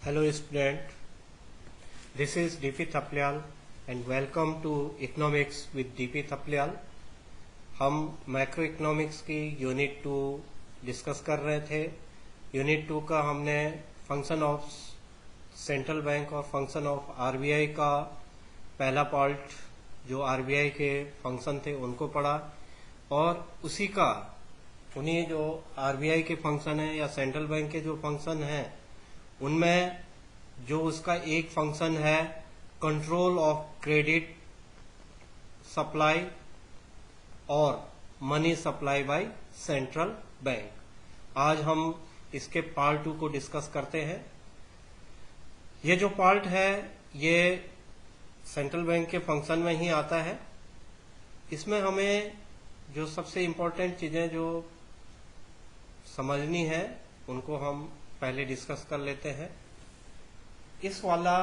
Hello student, this is DP Thaplyal and welcome to Economics with DP Thaplyal। हम macro economics की unit 2 discuss कर रहे थे। Unit 2 का हमने फंक्शन ऑफ सेंट्रल बैंक और फंक्शन ऑफ आरबीआई का पहला पार्ट जो आरबीआई के फंक्शन थे उनको पढ़ा और उन्हीं जो आरबीआई के फंक्शन है या सेंट्रल बैंक के जो फंक्शन हैं उनमें जो उसका एक फंक्शन है कंट्रोल ऑफ क्रेडिट सप्लाई और money supply by central bank. आज हम इसके पार्ट 2 को डिस्कस करते हैं। ये जो पार्ट है ये सेंट्रल बैंक के फंक्शन में ही आता है। इसमें हमें जो सबसे इम्पोर्टेंट चीजें जो समझनी है उनको हम पहले डिस्कस कर लेते हैं। इस वाला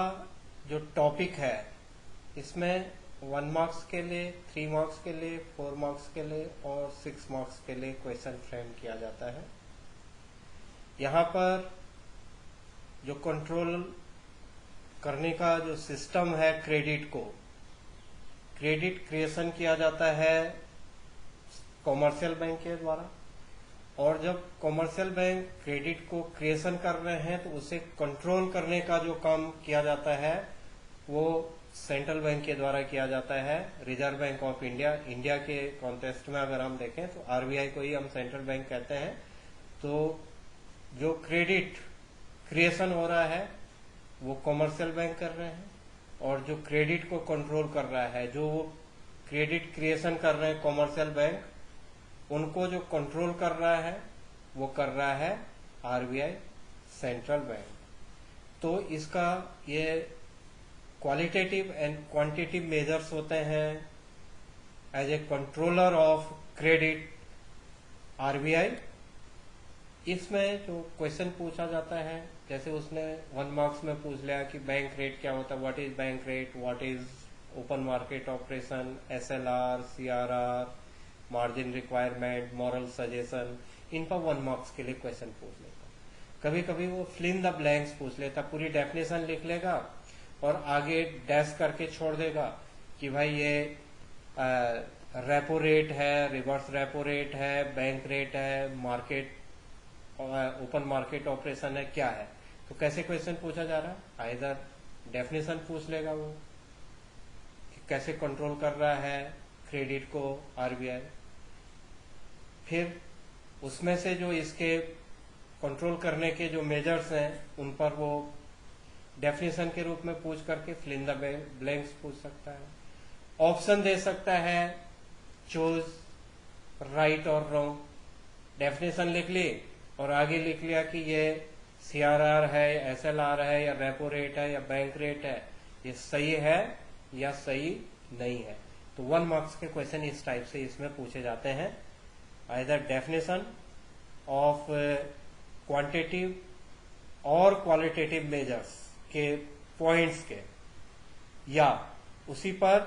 जो टॉपिक है इसमें 1 मार्क्स के लिए, 3 मार्क्स के लिए, 4 मार्क्स के लिए और 6 मार्क्स के लिए क्वेश्चन फ्रेम किया जाता है। यहाँ पर जो कंट्रोल करने का जो सिस्टम है क्रेडिट क्रिएशन किया जाता है कॉमर्शियल बैंक के द्वारा, और जब कॉमर्शियल बैंक क्रेडिट को क्रिएशन कर रहे हैं तो उसे कंट्रोल करने का जो काम किया जाता है वो सेंट्रल बैंक के द्वारा किया जाता है। रिजर्व बैंक ऑफ इंडिया के कॉन्टेक्स्ट में अगर हम देखें तो आरबीआई को ही हम सेंट्रल बैंक कहते हैं। तो जो क्रेडिट क्रिएशन हो रहा है वो कॉमर्शियल बैंक कर रहे हैं, और जो क्रेडिट को कंट्रोल कर रहा है, जो वो क्रेडिट क्रिएशन कर रहे हैं कॉमर्शियल बैंक, उनको जो कंट्रोल कर रहा है वो कर रहा है आरबीआई सेंट्रल बैंक। तो इसका ये क्वालिटेटिव एंड क्वांटिटेटिव मेजर्स होते हैं as a controller of credit RBI. इसमें जो क्वेश्चन पूछा जाता है, जैसे उसने 1 मार्क्स में पूछ लिया कि बैंक रेट क्या होता है, what is bank rate, what is open market operation, SLR, CRR, margin requirement, moral suggestion, इन पर 1 मार्क्स के लिए क्वेश्चन पूछ लेता। कभी कभी वो फिल द ब्लैंक्स पूछ लेता, पूरी डेफिनेशन लिख लेगा और आगे डैश करके छोड़ देगा कि भाई ये रेपो रेट है, रिवर्स रेपो रेट है, बैंक रेट है, मार्केट ओपन मार्केट ऑपरेशन है, क्या है। तो कैसे क्वेश्चन पूछा जा रहा है, आइदर डेफिनेशन पूछ लेगा वो कि कैसे कंट्रोल कर रहा है क्रेडिट को आरबीआई, फिर उसमें से जो इसके कंट्रोल करने के जो मेजर्स हैं उन पर वो डेफिनेशन के रूप में पूछ करके फिल इन द ब्लैंक्स पूछ सकता है। ऑप्शन दे सकता है, चूज राइट और रॉन्ग। डेफिनेशन लिख ली और आगे लिख लिया कि ये सीआरआर है, एसएलआर है, या रेपो रेट है, या बैंक रेट है, ये सही है या सही नहीं है। तो 1 मार्क्स के क्वेश्चन इस टाइप से इसमें पूछे जाते हैं, आइदर डेफिनेशन ऑफ क्वांटिटेटिव और क्वालिटेटिव मेजर्स के पॉइंट्स के, या उसी पर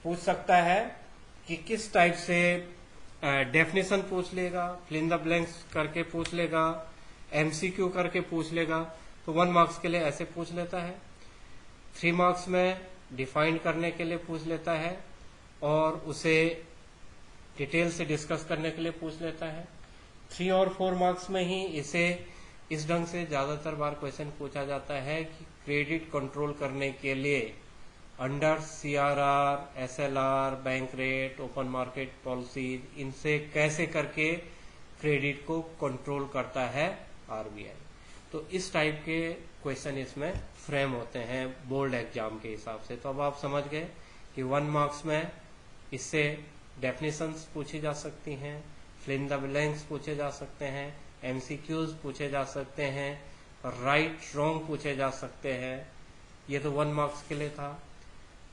पूछ सकता है कि किस टाइप से डेफिनेशन पूछ लेगा, फिल इन द ब्लैंक्स करके पूछ लेगा, एमसीक्यू करके पूछ लेगा। तो 1 मार्क्स के लिए ऐसे पूछ लेता है। 3 मार्क्स में डिफाइन करने के लिए पूछ लेता है और उसे डिटेल से डिस्कस करने के लिए पूछ लेता है। 3 और 4 मार्क्स में ही इसे इस ढंग से ज्यादातर बार क्वेश्चन पूछा जाता है कि क्रेडिट कंट्रोल करने के लिए under CRR, SLR, bank rate, open market policies, इनसे कैसे करके क्रेडिट को कंट्रोल करता है आरबीआई। तो इस टाइप के क्वेश्चन इसमें फ्रेम होते हैं बोर्ड एग्जाम के हिसाब से। तो अब आप समझ गए कि 1 मार्क्स में इससे डेफिनेशंस पूछी जा सकती हैं, फिल इन द ब्लैंक्स पूछे जा सकते हैं, एमसीक्यूज पूछे जा सकते हैं, राइट रॉन्ग पूछे जा सकते हैं। ये तो 1 मार्क्स के लिए था।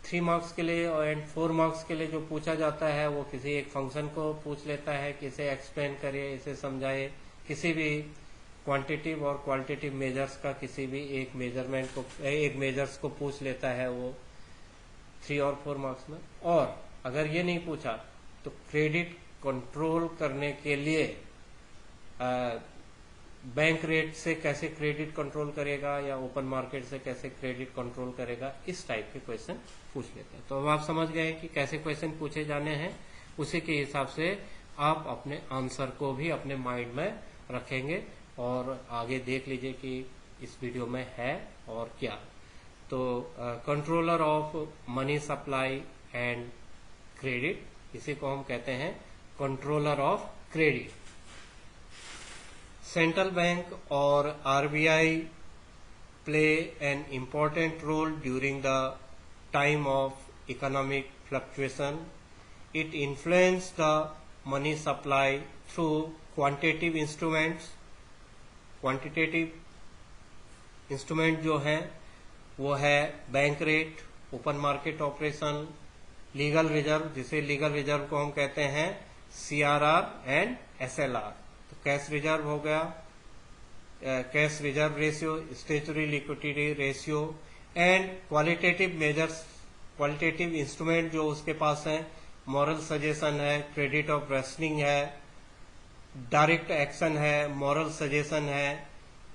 3 मार्क्स के लिए एंड 4 मार्क्स के लिए जो पूछा जाता है वो किसी एक फंक्शन को पूछ लेता है कि इसे एक्सप्लेन करिए, इसे समझाइए। किसी भी क्वांटिटेटिव और क्वालिटेटिव मेजर्स का किसी भी एक मेजर्स को पूछ लेता है वो 3 और 4 मार्क्स में। और अगर ये नहीं पूछा तो क्रेडिट कंट्रोल करने के लिए बैंक रेट से कैसे क्रेडिट कंट्रोल करेगा या ओपन मार्केट से कैसे क्रेडिट कंट्रोल करेगा, इस टाइप के क्वेश्चन पूछ लेते हैं। तो अब आप समझ गए कि कैसे क्वेश्चन पूछे जाने हैं, उसी के हिसाब से आप अपने आंसर को भी अपने माइंड में रखेंगे और आगे देख लीजिए कि इस वीडियो में है और क्या। तो controller of money supply and credit, इसी को हम कहते हैं controller of credit. Central bank और RBI play an important role during the time of economic fluctuation. It influences the money supply through quantitative instruments. Quantitative instrument जो है वो है bank rate, open market operation, legal reserve, जिसे legal reserve को हम कहते हैं CRR एंड SLR. तो कैश रिजर्व हो गया, cash reserve ratio, statutory liquidity ratio, and qualitative measures, qualitative instrument जो उसके पास है, मॉरल सजेशन है, क्रेडिट ऑफ रेशनिंग है, डायरेक्ट एक्शन है, मॉरल सजेशन है,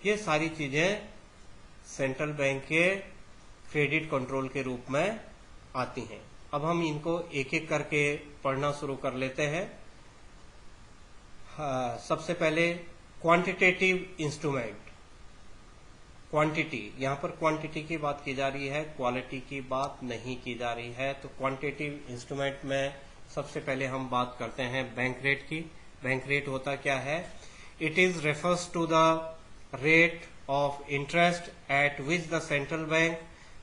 ये सारी चीजें सेंट्रल बैंक के क्रेडिट कंट्रोल के रूप में आती हैं। अब हम इनको एक एक करके पढ़ना शुरू कर लेते हैं। सबसे पहले क्वांटिटेटिव इंस्ट्रूमेंट। क्वांटिटी, यहाँ पर क्वांटिटी की बात की जा रही है, क्वालिटी की बात नहीं की जा रही है। तो क्वांटिटेटिव इंस्ट्रूमेंट में सबसे पहले हम बात करते हैं बैंक रेट की। बैंक रेट होता क्या है? It is refers to the rate of interest at which the central bank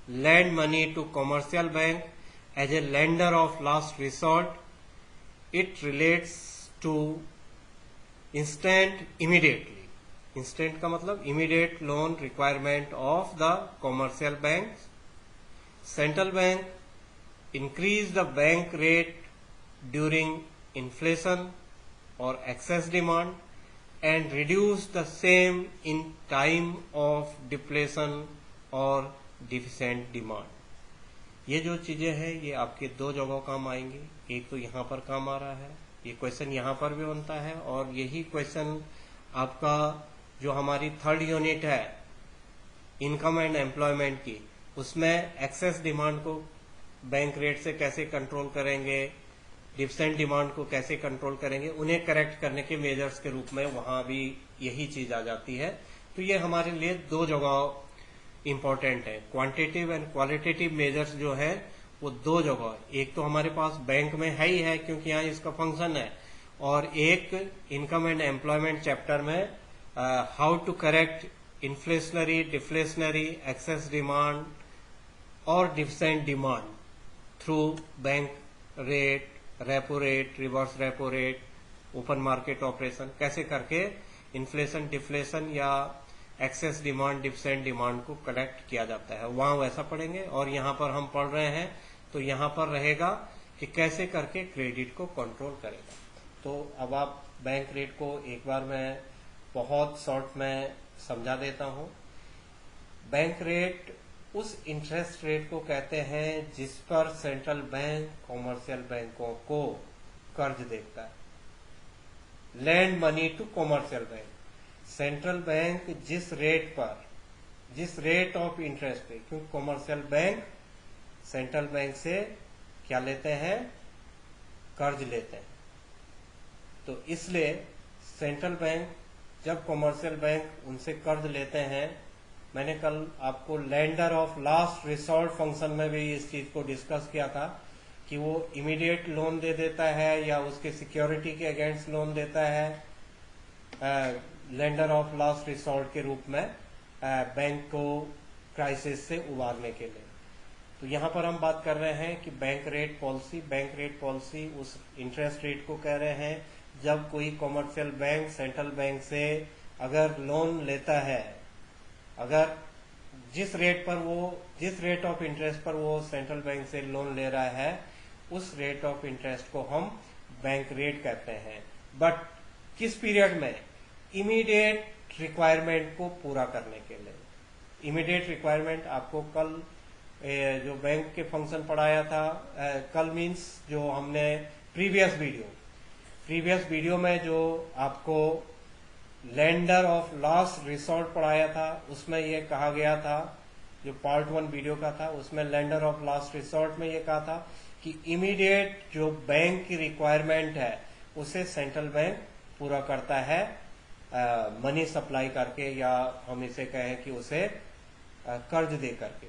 lend money to commercial bank as a lender of last resort. It relates to instant, immediately. Instant का मतलब immediate loan requirement of the commercial banks. Central bank increase the bank rate during inflation or excess demand and reduce the same in time of deflation or deficient demand. ये जो चीजें हैं ये आपके दो जगहों काम आएंगी। एक तो यहाँ पर काम आ रहा है, ये क्वेश्चन यहाँ पर भी बनता है, और यही क्वेश्चन आपका जो हमारी थर्ड यूनिट है इनकम एंड एम्प्लॉयमेंट की, उसमें एक्सेस डिमांड को बैंक रेट से कैसे कंट्रोल करेंगे, डिफिसेंट डिमांड को कैसे कंट्रोल करेंगे, उन्हें करेक्ट करने के मेजर्स के रूप में वहां भी यही चीज आ जाती है। तो ये हमारे लिए दो जगह इंपॉर्टेंट है। क्वांटिटेटिव एंड क्वालिटेटिव मेजर्स जो है वो दो जगह, एक तो हमारे पास बैंक में है ही है क्योंकि यहाँ इसका फंक्शन है, और एक इनकम एंड एम्प्लॉयमेंट चैप्टर में how to correct inflationary, deflationary, excess demand और deficient demand through bank rate, repo rate, reverse repo rate, open market operation, कैसे करके इन्फ्लेशन, डिफ्लेशन या एक्सेस डिमांड, डिफिसेंट डिमांड को collect किया जाता है। वहां वैसा पढ़ेंगे, और यहाँ पर हम पढ़ रहे हैं तो यहाँ पर रहेगा कि कैसे करके क्रेडिट को कंट्रोल करेगा। तो अब आप बैंक रेट को एक बार मैं बहुत शॉर्ट में समझा देता हूँ। बैंक रेट उस इंटरेस्ट रेट को कहते हैं जिस पर सेंट्रल बैंक कॉमर्शियल बैंकों को कर्ज देता है। Lend money to commercial bank, central bank जिस रेट पर, जिस रेट ऑफ इंटरेस्ट पे, क्योंकि कॉमर्शियल बैंक सेंट्रल बैंक से क्या लेते हैं? कर्ज लेते हैं। तो इसलिए सेंट्रल बैंक जब कॉमर्शियल बैंक उनसे कर्ज लेते हैं, मैंने कल आपको lender of last resort function में भी इस चीज को डिस्कस किया था कि वो इमीडिएट लोन दे देता है या उसके सिक्योरिटी के अगेंस्ट लोन देता है लेंडर ऑफ लास्ट रिसोर्ट के रूप में बैंक को क्राइसिस से उबारने के लिए। तो यहाँ पर हम बात कर रहे हैं कि bank rate policy, bank rate policy उस इंटरेस्ट रेट को कह रहे हैं जब कोई कॉमर्शियल बैंक सेंट्रल बैंक से अगर लोन लेता है, अगर जिस रेट ऑफ इंटरेस्ट पर वो सेंट्रल बैंक से लोन ले रहा है, उस रेट ऑफ इंटरेस्ट को हम बैंक रेट कहते हैं। बट किस पीरियड में? इमीडिएट रिक्वायरमेंट को पूरा करने के लिए। इमीडिएट रिक्वायरमेंट आपको कल जो बैंक के फंक्शन पढ़ाया था, कल मीन्स जो हमने प्रीवियस वीडियो में जो आपको लेंडर ऑफ लास्ट रिसोर्ट पढ़ाया था, उसमें ये कहा गया था, जो पार्ट 1 वीडियो का था उसमें लेंडर ऑफ लास्ट रिसोर्ट में ये कहा था कि इमीडिएट जो बैंक की रिक्वायरमेंट है उसे सेंट्रल बैंक पूरा करता है मनी सप्लाई करके, या हम इसे कहें कि उसे कर्ज दे करके।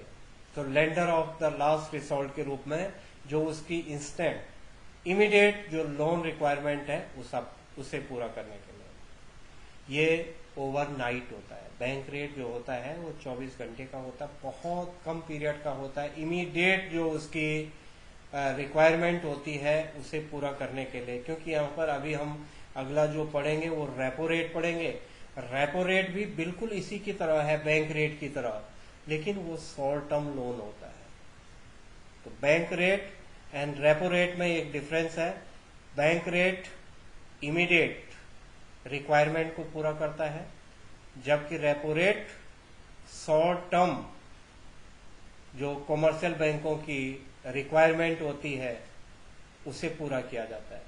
तो lender of the last resort के रूप में जो उसकी इंस्टेंट इमीडिएट जो लोन रिक्वायरमेंट है उसे पूरा करने के लिए ये ओवरनाइट होता है। बैंक रेट जो होता है वो 24 घंटे का होता है, बहुत कम पीरियड का होता है। इमीडिएट जो उसकी रिक्वायरमेंट होती है उसे पूरा करने के लिए, क्योंकि यहाँ पर अभी हम अगला जो पढ़ेंगे वो रेपो रेट पढ़ेंगे। रेपो रेट भी बिल्कुल इसी की तरह है, बैंक रेट की तरह, लेकिन वो शॉर्ट टर्म लोन होता है। तो bank rate and repo rate में एक डिफरेंस है। बैंक रेट इमीडिएट रिक्वायरमेंट को पूरा करता है, जबकि रेपो रेट शॉर्ट टर्म जो कॉमर्शियल बैंकों की रिक्वायरमेंट होती है उसे पूरा किया जाता है।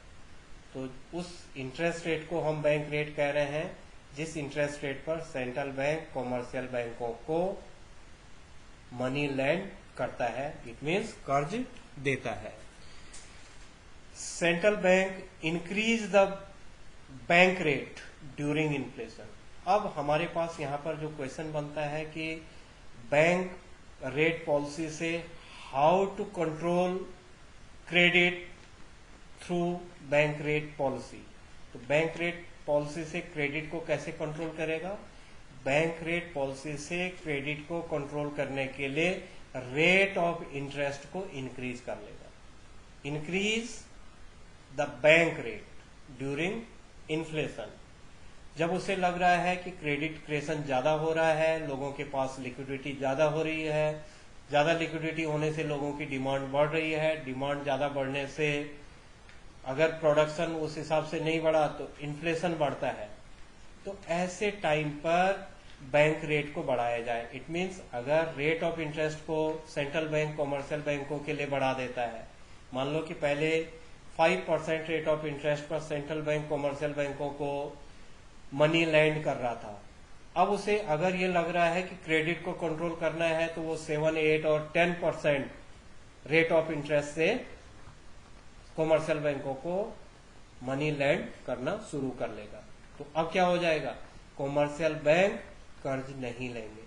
तो उस इंटरेस्ट रेट को हम बैंक रेट कह रहे हैं जिस इंटरेस्ट रेट पर सेंट्रल बैंक कॉमर्शियल बैंकों को मनी लैंड करता है, इट मीन्स कर्ज देता है। Central bank increase the bank rate during inflation. अब हमारे पास यहाँ पर जो क्वेश्चन बनता है कि बैंक रेट पॉलिसी से how to control credit through bank rate policy. तो बैंक रेट पॉलिसी से क्रेडिट को कैसे कंट्रोल करेगा? बैंक रेट पॉलिसी से क्रेडिट को कंट्रोल करने के लिए रेट ऑफ इंटरेस्ट को इंक्रीज कर लेगा। Increase the bank rate during inflation. जब उसे लग रहा है कि क्रेडिट क्रेशन ज्यादा हो रहा है, लोगों के पास लिक्विडिटी ज्यादा हो रही है, ज्यादा लिक्विडिटी होने से लोगों की डिमांड बढ़ रही है, डिमांड ज्यादा बढ़ने से अगर प्रोडक्शन उस हिसाब से नहीं बढ़ा तो इन्फ्लेशन बढ़ता है। तो ऐसे टाइम पर बैंक रेट को बढ़ाया जाए। इट मीन्स अगर रेट ऑफ इंटरेस्ट को सेंट्रल बैंक कॉमर्शियल बैंकों के लिए बढ़ा देता है, मान लो कि पहले 5% रेट ऑफ इंटरेस्ट पर सेंट्रल बैंक कॉमर्शियल बैंकों को मनी लैंड कर रहा था, अब उसे अगर ये लग रहा है कि क्रेडिट को कंट्रोल करना है तो वो 7, 8 और 10% रेट ऑफ इंटरेस्ट से कॉमर्शियल बैंकों को मनी लैंड करना शुरू कर लेगा। तो अब क्या हो जाएगा? कॉमर्शियल बैंक कर्ज नहीं लेंगे।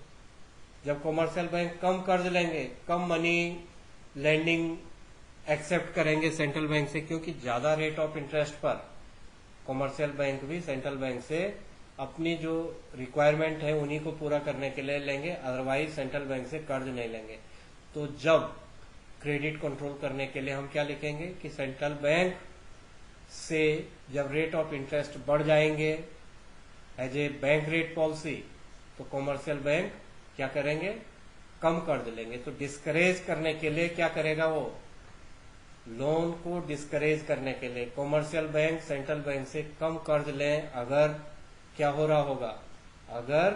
जब कॉमर्शियल बैंक कम कर्ज लेंगे, कम मनी लैंडिंग एक्सेप्ट करेंगे सेंट्रल बैंक से, क्योंकि ज्यादा रेट ऑफ इंटरेस्ट पर कॉमर्शियल बैंक भी सेंट्रल बैंक से अपनी जो रिक्वायरमेंट है उन्हीं को पूरा करने के लिए लेंगे, अदरवाइज सेंट्रल बैंक से कर्ज नहीं लेंगे। तो जब क्रेडिट कंट्रोल करने के लिए हम क्या लिखेंगे कि सेंट्रल बैंक से जब रेट ऑफ इंटरेस्ट बढ़ जाएंगे as a bank rate policy, तो कॉमर्शियल बैंक क्या करेंगे? कम कर्ज लेंगे। तो डिस्करेज करने के लिए क्या करेगा? वो लोन को डिस्करेज करने के लिए कॉमर्शियल बैंक सेंट्रल बैंक से कम कर्ज लें। अगर क्या हो रहा होगा? अगर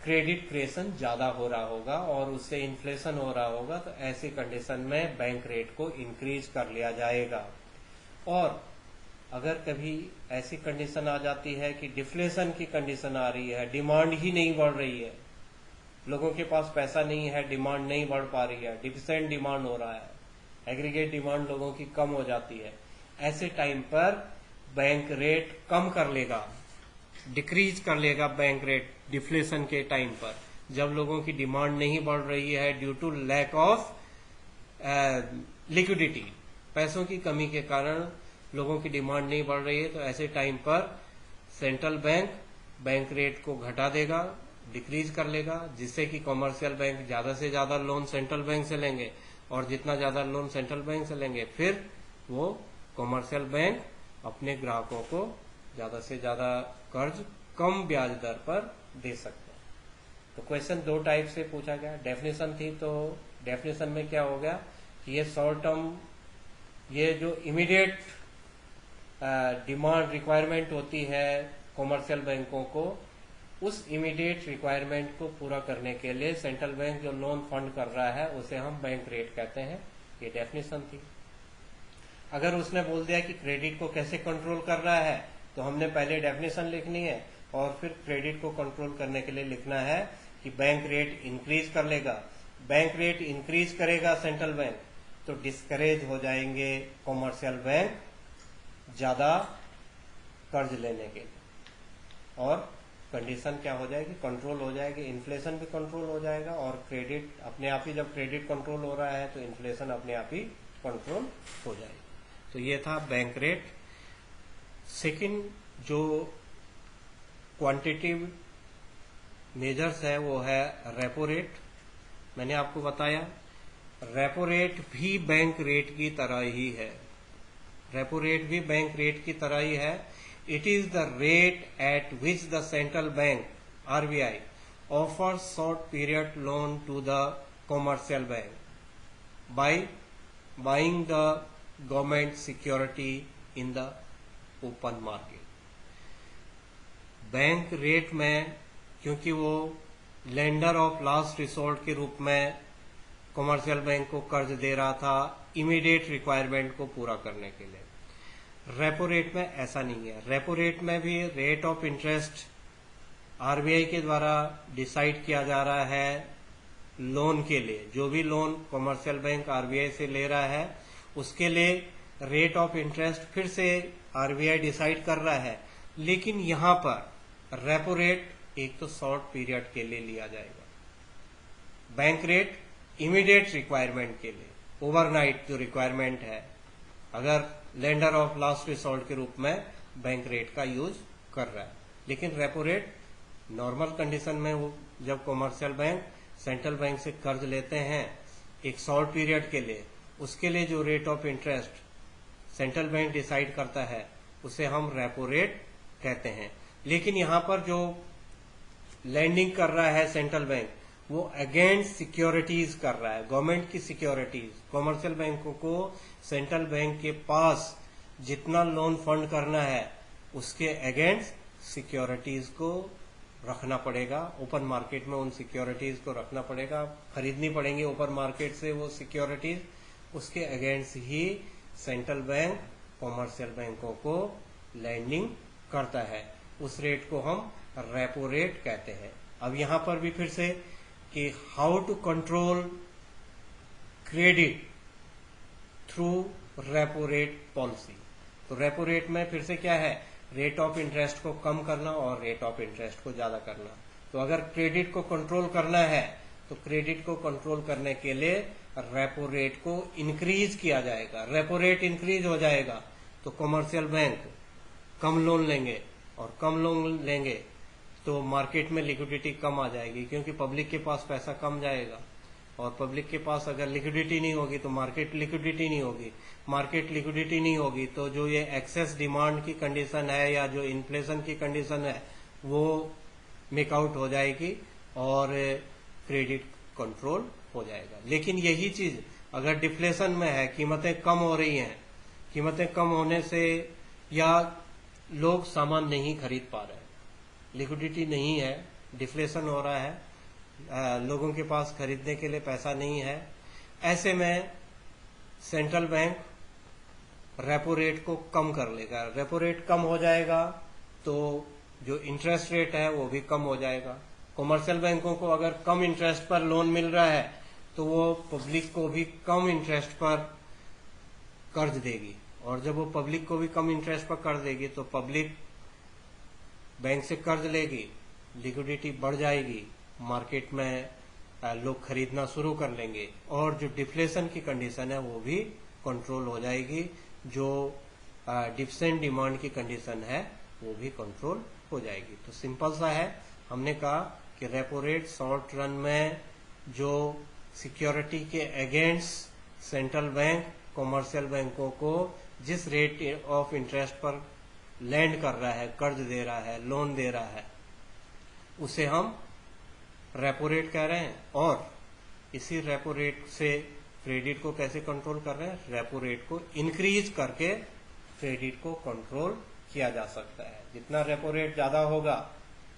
क्रेडिट क्रेशन ज्यादा हो रहा होगा और उससे इन्फ्लेशन हो रहा होगा, तो ऐसी कंडीशन में बैंक रेट को इंक्रीज कर लिया जाएगा। और अगर कभी ऐसी कंडीशन आ जाती है कि डिफ्लेशन की कंडीशन आ रही है, डिमांड ही नहीं बढ़ रही है, लोगों के पास पैसा नहीं है, डिमांड नहीं बढ़ पा रही है, डिफिसेंट डिमांड हो रहा है, एग्रीगेट डिमांड लोगों की कम हो जाती है, ऐसे टाइम पर बैंक रेट कम कर लेगा, डिक्रीज कर लेगा बैंक रेट डिफ्लेशन के टाइम पर, जब लोगों की डिमांड नहीं बढ़ रही है due to lack of liquidity, पैसों की कमी के कारण लोगों की डिमांड नहीं बढ़ रही है। तो ऐसे टाइम पर सेंट्रल बैंक बैंक रेट को घटा देगा, डिक्रीज कर लेगा, जिससे कि कॉमर्शियल बैंक ज्यादा से ज्यादा लोन सेंट्रल बैंक से लेंगे, और जितना ज्यादा लोन सेंट्रल बैंक से लेंगे फिर वो कॉमर्शियल बैंक अपने ग्राहकों को ज्यादा से ज्यादा कर्ज कम ब्याज दर पर दे सकते हैं। तो क्वेश्चन दो टाइप से पूछा गया। डेफिनेशन थी, तो डेफिनेशन में क्या हो गया कि ये शॉर्ट टर्म, ये जो इमीडिएट डिमांड रिक्वायरमेंट होती है कॉमर्शियल बैंकों को, उस इमीडिएट रिक्वायरमेंट को पूरा करने के लिए सेंट्रल बैंक जो लोन फंड कर रहा है उसे हम बैंक रेट कहते हैं। ये डेफिनेशन थी। अगर उसने बोल दिया कि क्रेडिट को कैसे कंट्रोल कर रहा है, तो हमने पहले डेफिनेशन लिखनी है, और फिर क्रेडिट को कंट्रोल करने के लिए लिखना है कि बैंक रेट इंक्रीज कर लेगा। बैंक रेट इंक्रीज करेगा सेंट्रल बैंक तो डिस्करेज हो जाएंगे कॉमर्शियल बैंक ज्यादा कर्ज लेने के लिए, और कंडीशन क्या हो जाएगी, कंट्रोल हो जाएगी, इन्फ्लेशन भी कंट्रोल हो जाएगा और क्रेडिट अपने आप ही, जब क्रेडिट कंट्रोल हो रहा है तो इन्फ्लेशन अपने आप ही कंट्रोल हो जाएगी। तो ये था बैंक रेट। सेकंड जो क्वांटिटेटिव मेजर्स है वो है रेपो रेट। मैंने आपको बताया रेपो रेट भी बैंक रेट की तरह ही है, रेपो रेट भी बैंक रेट की तरह ही है। It is the rate at which the central bank RBI offers short period loan to the commercial bank by buying the government security in the open market। Bank rate में क्योंकि वो lender of last resort के रूप में commercial bank को कर्ज दे रहा था इमीडिएट रिक्वायरमेंट को पूरा करने के लिए, रेपो रेट में ऐसा नहीं है। रेपो रेट में भी रेट ऑफ इंटरेस्ट आरबीआई के द्वारा डिसाइड किया जा रहा है लोन के लिए। जो भी लोन कमर्शियल बैंक आरबीआई से ले रहा है उसके लिए रेट ऑफ इंटरेस्ट फिर से आरबीआई डिसाइड कर रहा है, लेकिन यहां पर रेपो रेट एक तो शॉर्ट पीरियड के लिए लिया जाएगा, बैंक रेट इमीडिएट रिक्वायरमेंट के लिए, ओवरनाइट जो रिक्वायरमेंट है, अगर लेंडर ऑफ लास्ट रिसोर्ट के रूप में बैंक रेट का यूज कर रहा है। लेकिन रेपो रेट नॉर्मल कंडीशन में वो जब कमर्शियल बैंक सेंट्रल बैंक से कर्ज लेते हैं एक शॉर्ट पीरियड के लिए, उसके लिए जो rate of interest central bank decide करता है उसे हम रेपो रेट कहते हैं। लेकिन यहां पर जो लैंडिंग कर रहा है सेंट्रल बैंक वो अगेंस्ट सिक्योरिटीज कर रहा है, गवर्नमेंट की सिक्योरिटीज। कमर्शियल बैंकों को सेंट्रल बैंक के पास जितना लोन फंड करना है उसके अगेंस्ट सिक्योरिटीज को रखना पड़ेगा, ओपन मार्केट में उन सिक्योरिटीज को रखना पड़ेगा, खरीदनी पड़ेंगी ओपन मार्केट से वो सिक्योरिटीज, उसके अगेंस्ट ही सेंट्रल बैंक कमर्शियल बैंकों को लैंडिंग करता है। उस रेट को हम रेपो रेट कहते हैं। अब यहां पर भी फिर से कि how to control credit through repo rate policy. तो रेपो रेट में फिर से क्या है, रेट ऑफ इंटरेस्ट को कम करना और रेट ऑफ इंटरेस्ट को ज्यादा करना। तो अगर क्रेडिट को कंट्रोल करना है तो क्रेडिट को कंट्रोल करने के लिए रेपो रेट को इंक्रीज किया जाएगा। रेपो रेट इंक्रीज हो जाएगा तो कमर्शियल बैंक कम लोन लेंगे, और कम लोन लेंगे तो मार्केट में लिक्विडिटी कम आ जाएगी, क्योंकि पब्लिक के पास पैसा कम जाएगा, और पब्लिक के पास अगर लिक्विडिटी नहीं होगी तो मार्केट लिक्विडिटी नहीं होगी, मार्केट लिक्विडिटी नहीं होगी तो जो ये एक्सेस डिमांड की कंडीशन है या जो इन्फ्लेशन की कंडीशन है वो मेकआउट हो जाएगी और क्रेडिट कंट्रोल हो जाएगा। लेकिन यही चीज अगर डिफ्लेशन में है, कीमतें कम हो रही हैं, कीमतें कम होने से या लोग सामान नहीं खरीद पा रहे हैं, लिक्विडिटी नहीं है, डिफ्लेशन हो रहा है, लोगों के पास खरीदने के लिए पैसा नहीं है, ऐसे में सेंट्रल बैंक रेपो रेट को कम कर लेगा। रेपो रेट कम हो जाएगा तो जो इंटरेस्ट रेट है वो भी कम हो जाएगा। कमर्शियल बैंकों को अगर कम इंटरेस्ट पर लोन मिल रहा है तो वो पब्लिक को भी कम इंटरेस्ट पर कर्ज देगी, और जब वो पब्लिक को भी कम इंटरेस्ट पर कर्ज देगी तो पब्लिक बैंक से कर्ज लेगी, लिक्विडिटी बढ़ जाएगी, मार्केट में लोग खरीदना शुरू कर लेंगे, और जो डिफ्लेशन की कंडीशन है वो भी कंट्रोल हो जाएगी, जो डिफिसिट डिमांड की कंडीशन है वो भी कंट्रोल हो जाएगी। तो सिंपल सा है, हमने कहा कि रेपो रेट शॉर्ट रन में जो सिक्योरिटी के अगेंस्ट सेंट्रल बैंक कमर्शियल बैंकों को जिस रेट ऑफ इंटरेस्ट पर लैंड कर रहा है, कर्ज दे रहा है, लोन दे रहा है, उसे हम रेपो रेट कह रहे हैं। और इसी रेपो रेट से क्रेडिट को कैसे कंट्रोल कर रहे हैं, रेपो रेट को इंक्रीज करके क्रेडिट को कंट्रोल किया जा सकता है। जितना रेपो रेट ज्यादा होगा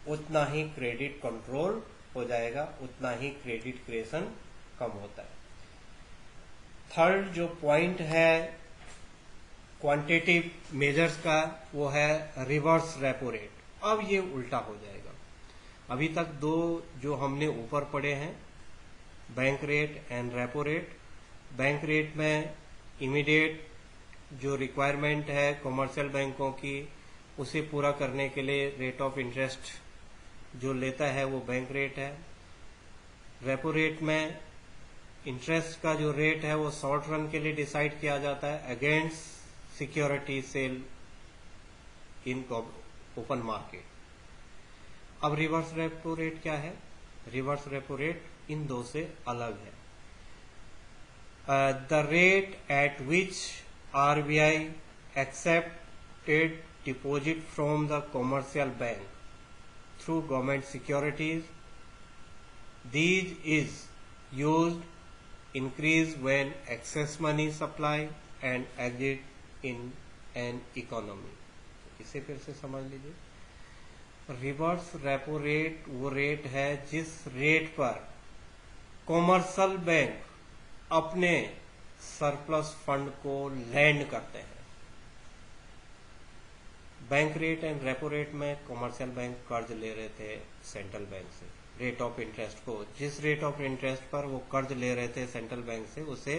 उतना ही क्रेडिट कंट्रोल हो जाएगा, उतना ही क्रेडिट क्रिएशन कम होता है। थर्ड जो पॉइंट है क्वांटिटेटिव मेजर्स का वो है रिवर्स रेपो रेट। अब ये उल्टा हो जाएगा। अभी तक दो जो हमने ऊपर पढ़े हैं, bank rate and repo rate. Bank rate में इमीडिएट जो रिक्वायरमेंट है कॉमर्शियल बैंकों की, उसे पूरा करने के लिए रेट ऑफ इंटरेस्ट जो लेता है वो बैंक रेट है। रेपो रेट में इंटरेस्ट का जो रेट है वो शॉर्ट रन के लिए डिसाइड किया जाता है against security sale in open market. अब रिवर्स रेपो रेट क्या है? रिवर्स रेपो रेट इन दो से अलग है। The rate at which RBI accepted deposit from the commercial bank through government securities. These is used increase when excess money supply and exit in an economy. इसे फिर से समझ लीजिए। Reverse repo rate वो रेट है जिस rate पर commercial bank अपने सरप्लस फंड को लैंड करते हैं। Bank rate and repo rate में कॉमर्शियल बैंक कर्ज ले रहे थे सेंट्रल बैंक से, रेट ऑफ इंटरेस्ट को, जिस रेट ऑफ इंटरेस्ट पर वो कर्ज ले रहे थे सेंट्रल बैंक से, उसे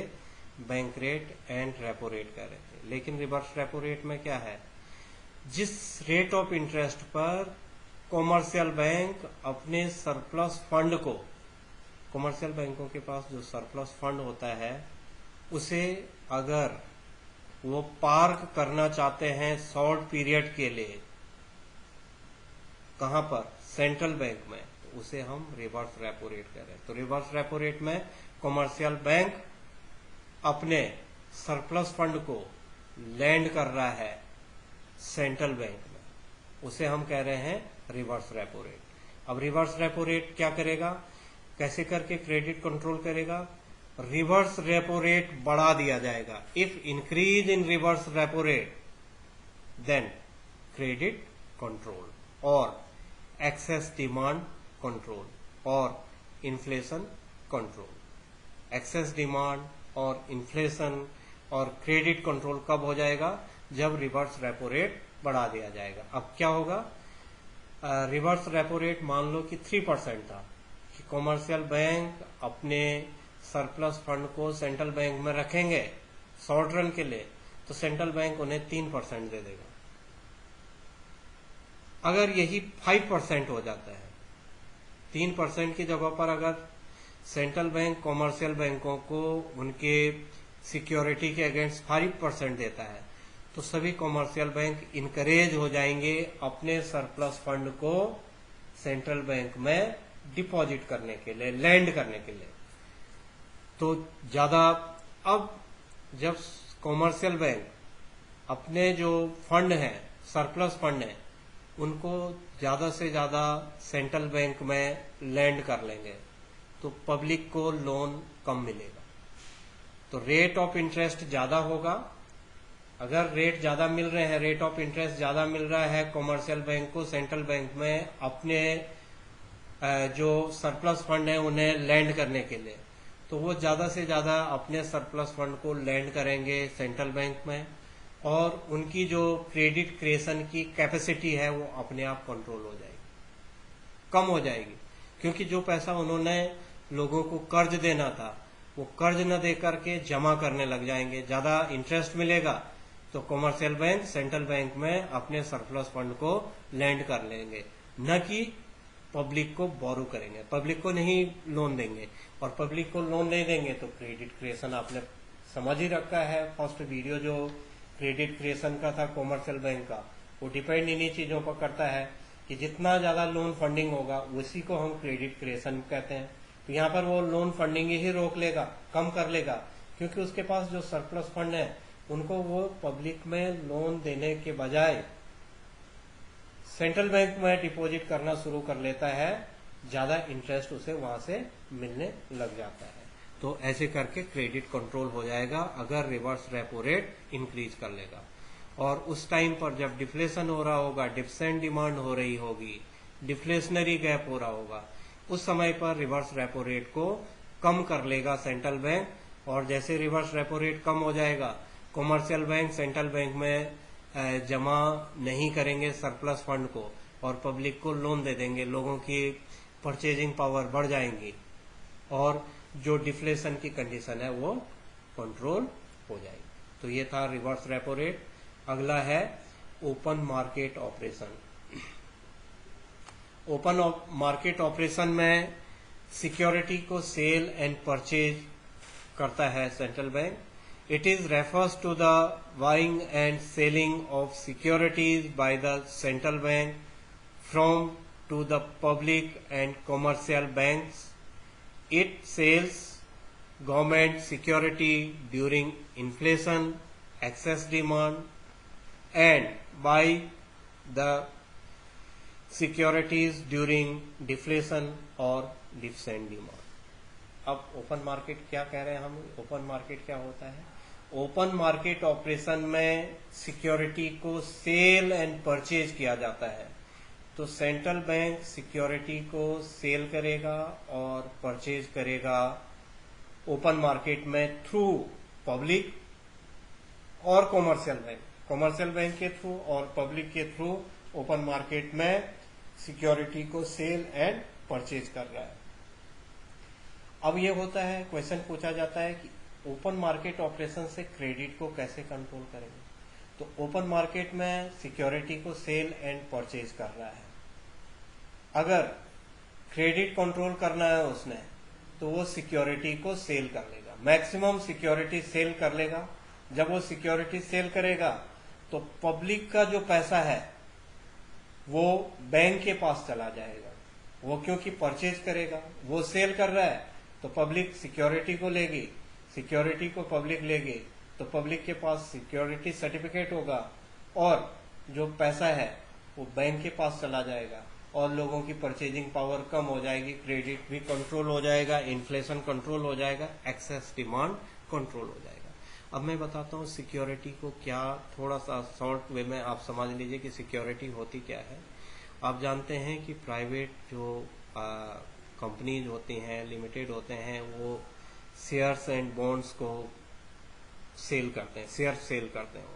bank rate and repo rate कह रहे थे। लेकिन रिवर्स रेपो रेट में क्या है? जिस रेट ऑफ इंटरेस्ट पर कॉमर्शियल बैंक अपने सरप्लस फंड को, कॉमर्शियल बैंकों के पास जो सरप्लस फंड होता है उसे अगर वो पार्क करना चाहते हैं शॉर्ट पीरियड के लिए, कहां पर? सेंट्रल बैंक में, तो उसे हम रिवर्स रेपो रेट कह रहे हैं। तो रिवर्स रेपो रेट में कॉमर्शियल बैंक अपने सरप्लस फंड को लैंड कर रहा है सेंट्रल बैंक में, उसे हम कह रहे हैं रिवर्स रेपो रेट। अब रिवर्स रेपो रेट क्या करेगा? कैसे करके क्रेडिट कंट्रोल करेगा? रिवर्स रेपो रेट बढ़ा दिया जाएगा। If increase in reverse repo rate then credit control और एक्सेस डिमांड कंट्रोल और इन्फ्लेशन कंट्रोल। एक्सेस डिमांड और इन्फ्लेशन और क्रेडिट कंट्रोल कब हो जाएगा? जब रिवर्स रेपो रेट बढ़ा दिया जाएगा। अब क्या होगा? रिवर्स रेपो रेट मान लो कि 3% था, कि कॉमर्शियल बैंक अपने सरप्लस फंड को सेंट्रल बैंक में रखेंगे शॉर्ट रन के लिए, तो सेंट्रल बैंक उन्हें 3% दे देगा। अगर यही 5% हो जाता है, 3% की जगह पर अगर सेंट्रल बैंक कॉमर्शियल बैंकों को उनके सिक्योरिटी के अगेंस्ट 5% देता है, तो सभी कॉमर्शियल बैंक इनकरेज हो जाएंगे अपने सरप्लस फंड को सेंट्रल बैंक में डिपॉजिट करने के लिए, लैंड करने के लिए। तो ज्यादा, अब जब कॉमर्शियल बैंक अपने जो फंड है, सरप्लस फंड है, उनको ज्यादा से ज्यादा सेंट्रल बैंक में लैंड कर लेंगे, तो पब्लिक को लोन कम मिलेगा, तो रेट ऑफ इंटरेस्ट ज्यादा होगा। अगर रेट ज्यादा मिल रहे हैं, रेट ऑफ इंटरेस्ट ज्यादा मिल रहा है कॉमर्शियल बैंक को सेंट्रल बैंक में अपने जो सरप्लस फंड है उन्हें लैंड करने के लिए, तो वो ज्यादा से ज्यादा अपने सरप्लस फंड को लैंड करेंगे सेंट्रल बैंक में, और उनकी जो क्रेडिट क्रिएशन की कैपेसिटी है वो अपने आप कंट्रोल हो जाएगी, कम हो जाएगी, क्योंकि जो पैसा उन्होंने लोगों को कर्ज देना था वो कर्ज न दे करके जमा करने लग जाएंगे, ज्यादा इंटरेस्ट मिलेगा, तो कॉमर्शियल बैंक सेंट्रल बैंक में अपने सरप्लस फंड को लैंड कर लेंगे, न कि पब्लिक को बोरो करेंगे, पब्लिक को नहीं लोन देंगे। और पब्लिक को लोन नहीं देंगे तो क्रेडिट क्रिएशन आपने समझ ही रखा है, फर्स्ट वीडियो जो क्रेडिट क्रिएशन का था कॉमर्शियल बैंक का, वो डिपेंड इन्हीं चीजों पर करता है कि जितना ज्यादा लोन फंडिंग होगा उसी को हम क्रेडिट क्रिएशन कहते हैं। तो यहाँ पर वो लोन फंडिंग ही रोक लेगा, कम कर लेगा, क्योंकि उसके पास जो सरप्लस फंड है उनको वो पब्लिक में लोन देने के बजाय सेंट्रल बैंक में डिपॉजिट करना शुरू कर लेता है, ज्यादा इंटरेस्ट उसे वहां से मिलने लग जाता है। तो ऐसे करके क्रेडिट कंट्रोल हो जाएगा अगर रिवर्स रेपो रेट इंक्रीज कर लेगा। और उस टाइम पर जब डिफ्लेशन हो रहा होगा, डिफरेंट डिमांड हो रही होगी, डिफ्लेशनरी गैप हो रहा होगा, उस समय पर रिवर्स रेपो रेट को कम कर लेगा सेंट्रल बैंक, और जैसे रिवर्स रेपो रेट कम हो जाएगा कॉमर्शियल बैंक सेंट्रल बैंक में जमा नहीं करेंगे सरप्लस फंड को, और पब्लिक को लोन दे देंगे, लोगों की परचेजिंग पावर बढ़ जाएंगी और जो डिफ्लेशन की कंडीशन है वो कंट्रोल हो जाएगी। तो ये था रिवर्स रेपो रेट। अगला है open market operation. Open market operation में सिक्योरिटी को सेल एंड परचेज करता है central bank. It is refers to the buying and selling of securities by the central bank from to the public and commercial banks. It sells government security during inflation, excess demand, and buy the securities during deflation or deficient demand. अब open market क्या कह रहे हैं हम? Open market क्या होता है? Open market operation में सिक्योरिटी को सेल एंड परचेज किया जाता है। तो सेंट्रल बैंक सिक्योरिटी को सेल करेगा और परचेज करेगा ओपन मार्केट में थ्रू पब्लिक और कॉमर्शियल बैंक। कॉमर्शियल बैंक के थ्रू और पब्लिक के थ्रू ओपन मार्केट में सिक्योरिटी को सेल एंड परचेज कर रहा है। अब ये होता है, क्वेश्चन पूछा जाता है कि ओपन मार्केट ऑपरेशन से क्रेडिट को कैसे कंट्रोल करेंगे? तो ओपन मार्केट में सिक्योरिटी को सेल एंड परचेज कर रहा है। अगर क्रेडिट कंट्रोल करना है उसने तो वो सिक्योरिटी को सेल कर लेगा, मैक्सिमम सिक्योरिटी सेल कर लेगा। जब वो सिक्योरिटी सेल करेगा तो पब्लिक का जो पैसा है वो बैंक के पास चला जाएगा। वो क्योंकि परचेज करेगा, वो सेल कर रहा है तो पब्लिक सिक्योरिटी को लेगी, सिक्योरिटी को पब्लिक लेगी तो पब्लिक के पास सिक्योरिटी सर्टिफिकेट होगा और जो पैसा है वो बैंक के पास चला जाएगा और लोगों की परचेजिंग पावर कम हो जाएगी, क्रेडिट भी कंट्रोल हो जाएगा, इन्फ्लेशन कंट्रोल हो जाएगा, एक्सेस डिमांड कंट्रोल हो जाएगा। अब मैं बताता हूँ सिक्योरिटी को क्या, थोड़ा सा शॉर्ट वे में आप समझ लीजिए कि सिक्योरिटी होती क्या है। आप जानते हैं कि प्राइवेट जो कंपनीज होती हैं, लिमिटेड होते हैं, वो शेयर्स एंड बॉन्ड्स को सेल करते हैं, शेयर सेल करते हैं।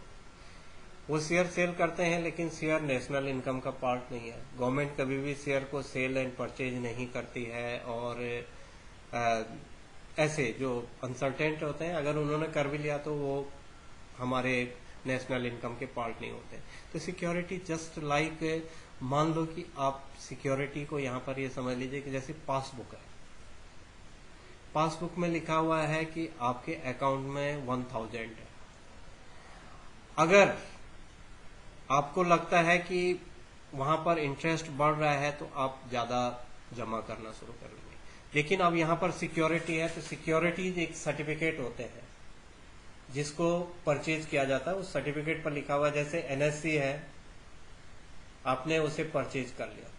वो शेयर सेल करते हैं लेकिन शेयर नेशनल इनकम का पार्ट नहीं है। गवर्नमेंट कभी भी शेयर को सेल एंड परचेज नहीं करती है और ऐसे जो अनसर्टेंट होते हैं अगर उन्होंने कर भी लिया तो वो हमारे नेशनल इनकम के पार्ट नहीं होते। तो सिक्योरिटी जस्ट लाइक, मान लो कि आप सिक्योरिटी को यहाँ पर ये समझ लीजिए कि जैसे पासबुक है, पासबुक में लिखा हुआ है कि आपके अकाउंट में 1000 है। अगर आपको लगता है कि वहां पर इंटरेस्ट बढ़ रहा है तो आप ज्यादा जमा करना शुरू कर लेंगे। लेकिन अब यहाँ पर सिक्योरिटी है तो सिक्योरिटीज एक सर्टिफिकेट होते हैं जिसको परचेज किया जाता है। उस सर्टिफिकेट पर लिखा हुआ, जैसे एनएससी है, आपने उसे परचेज कर लिया,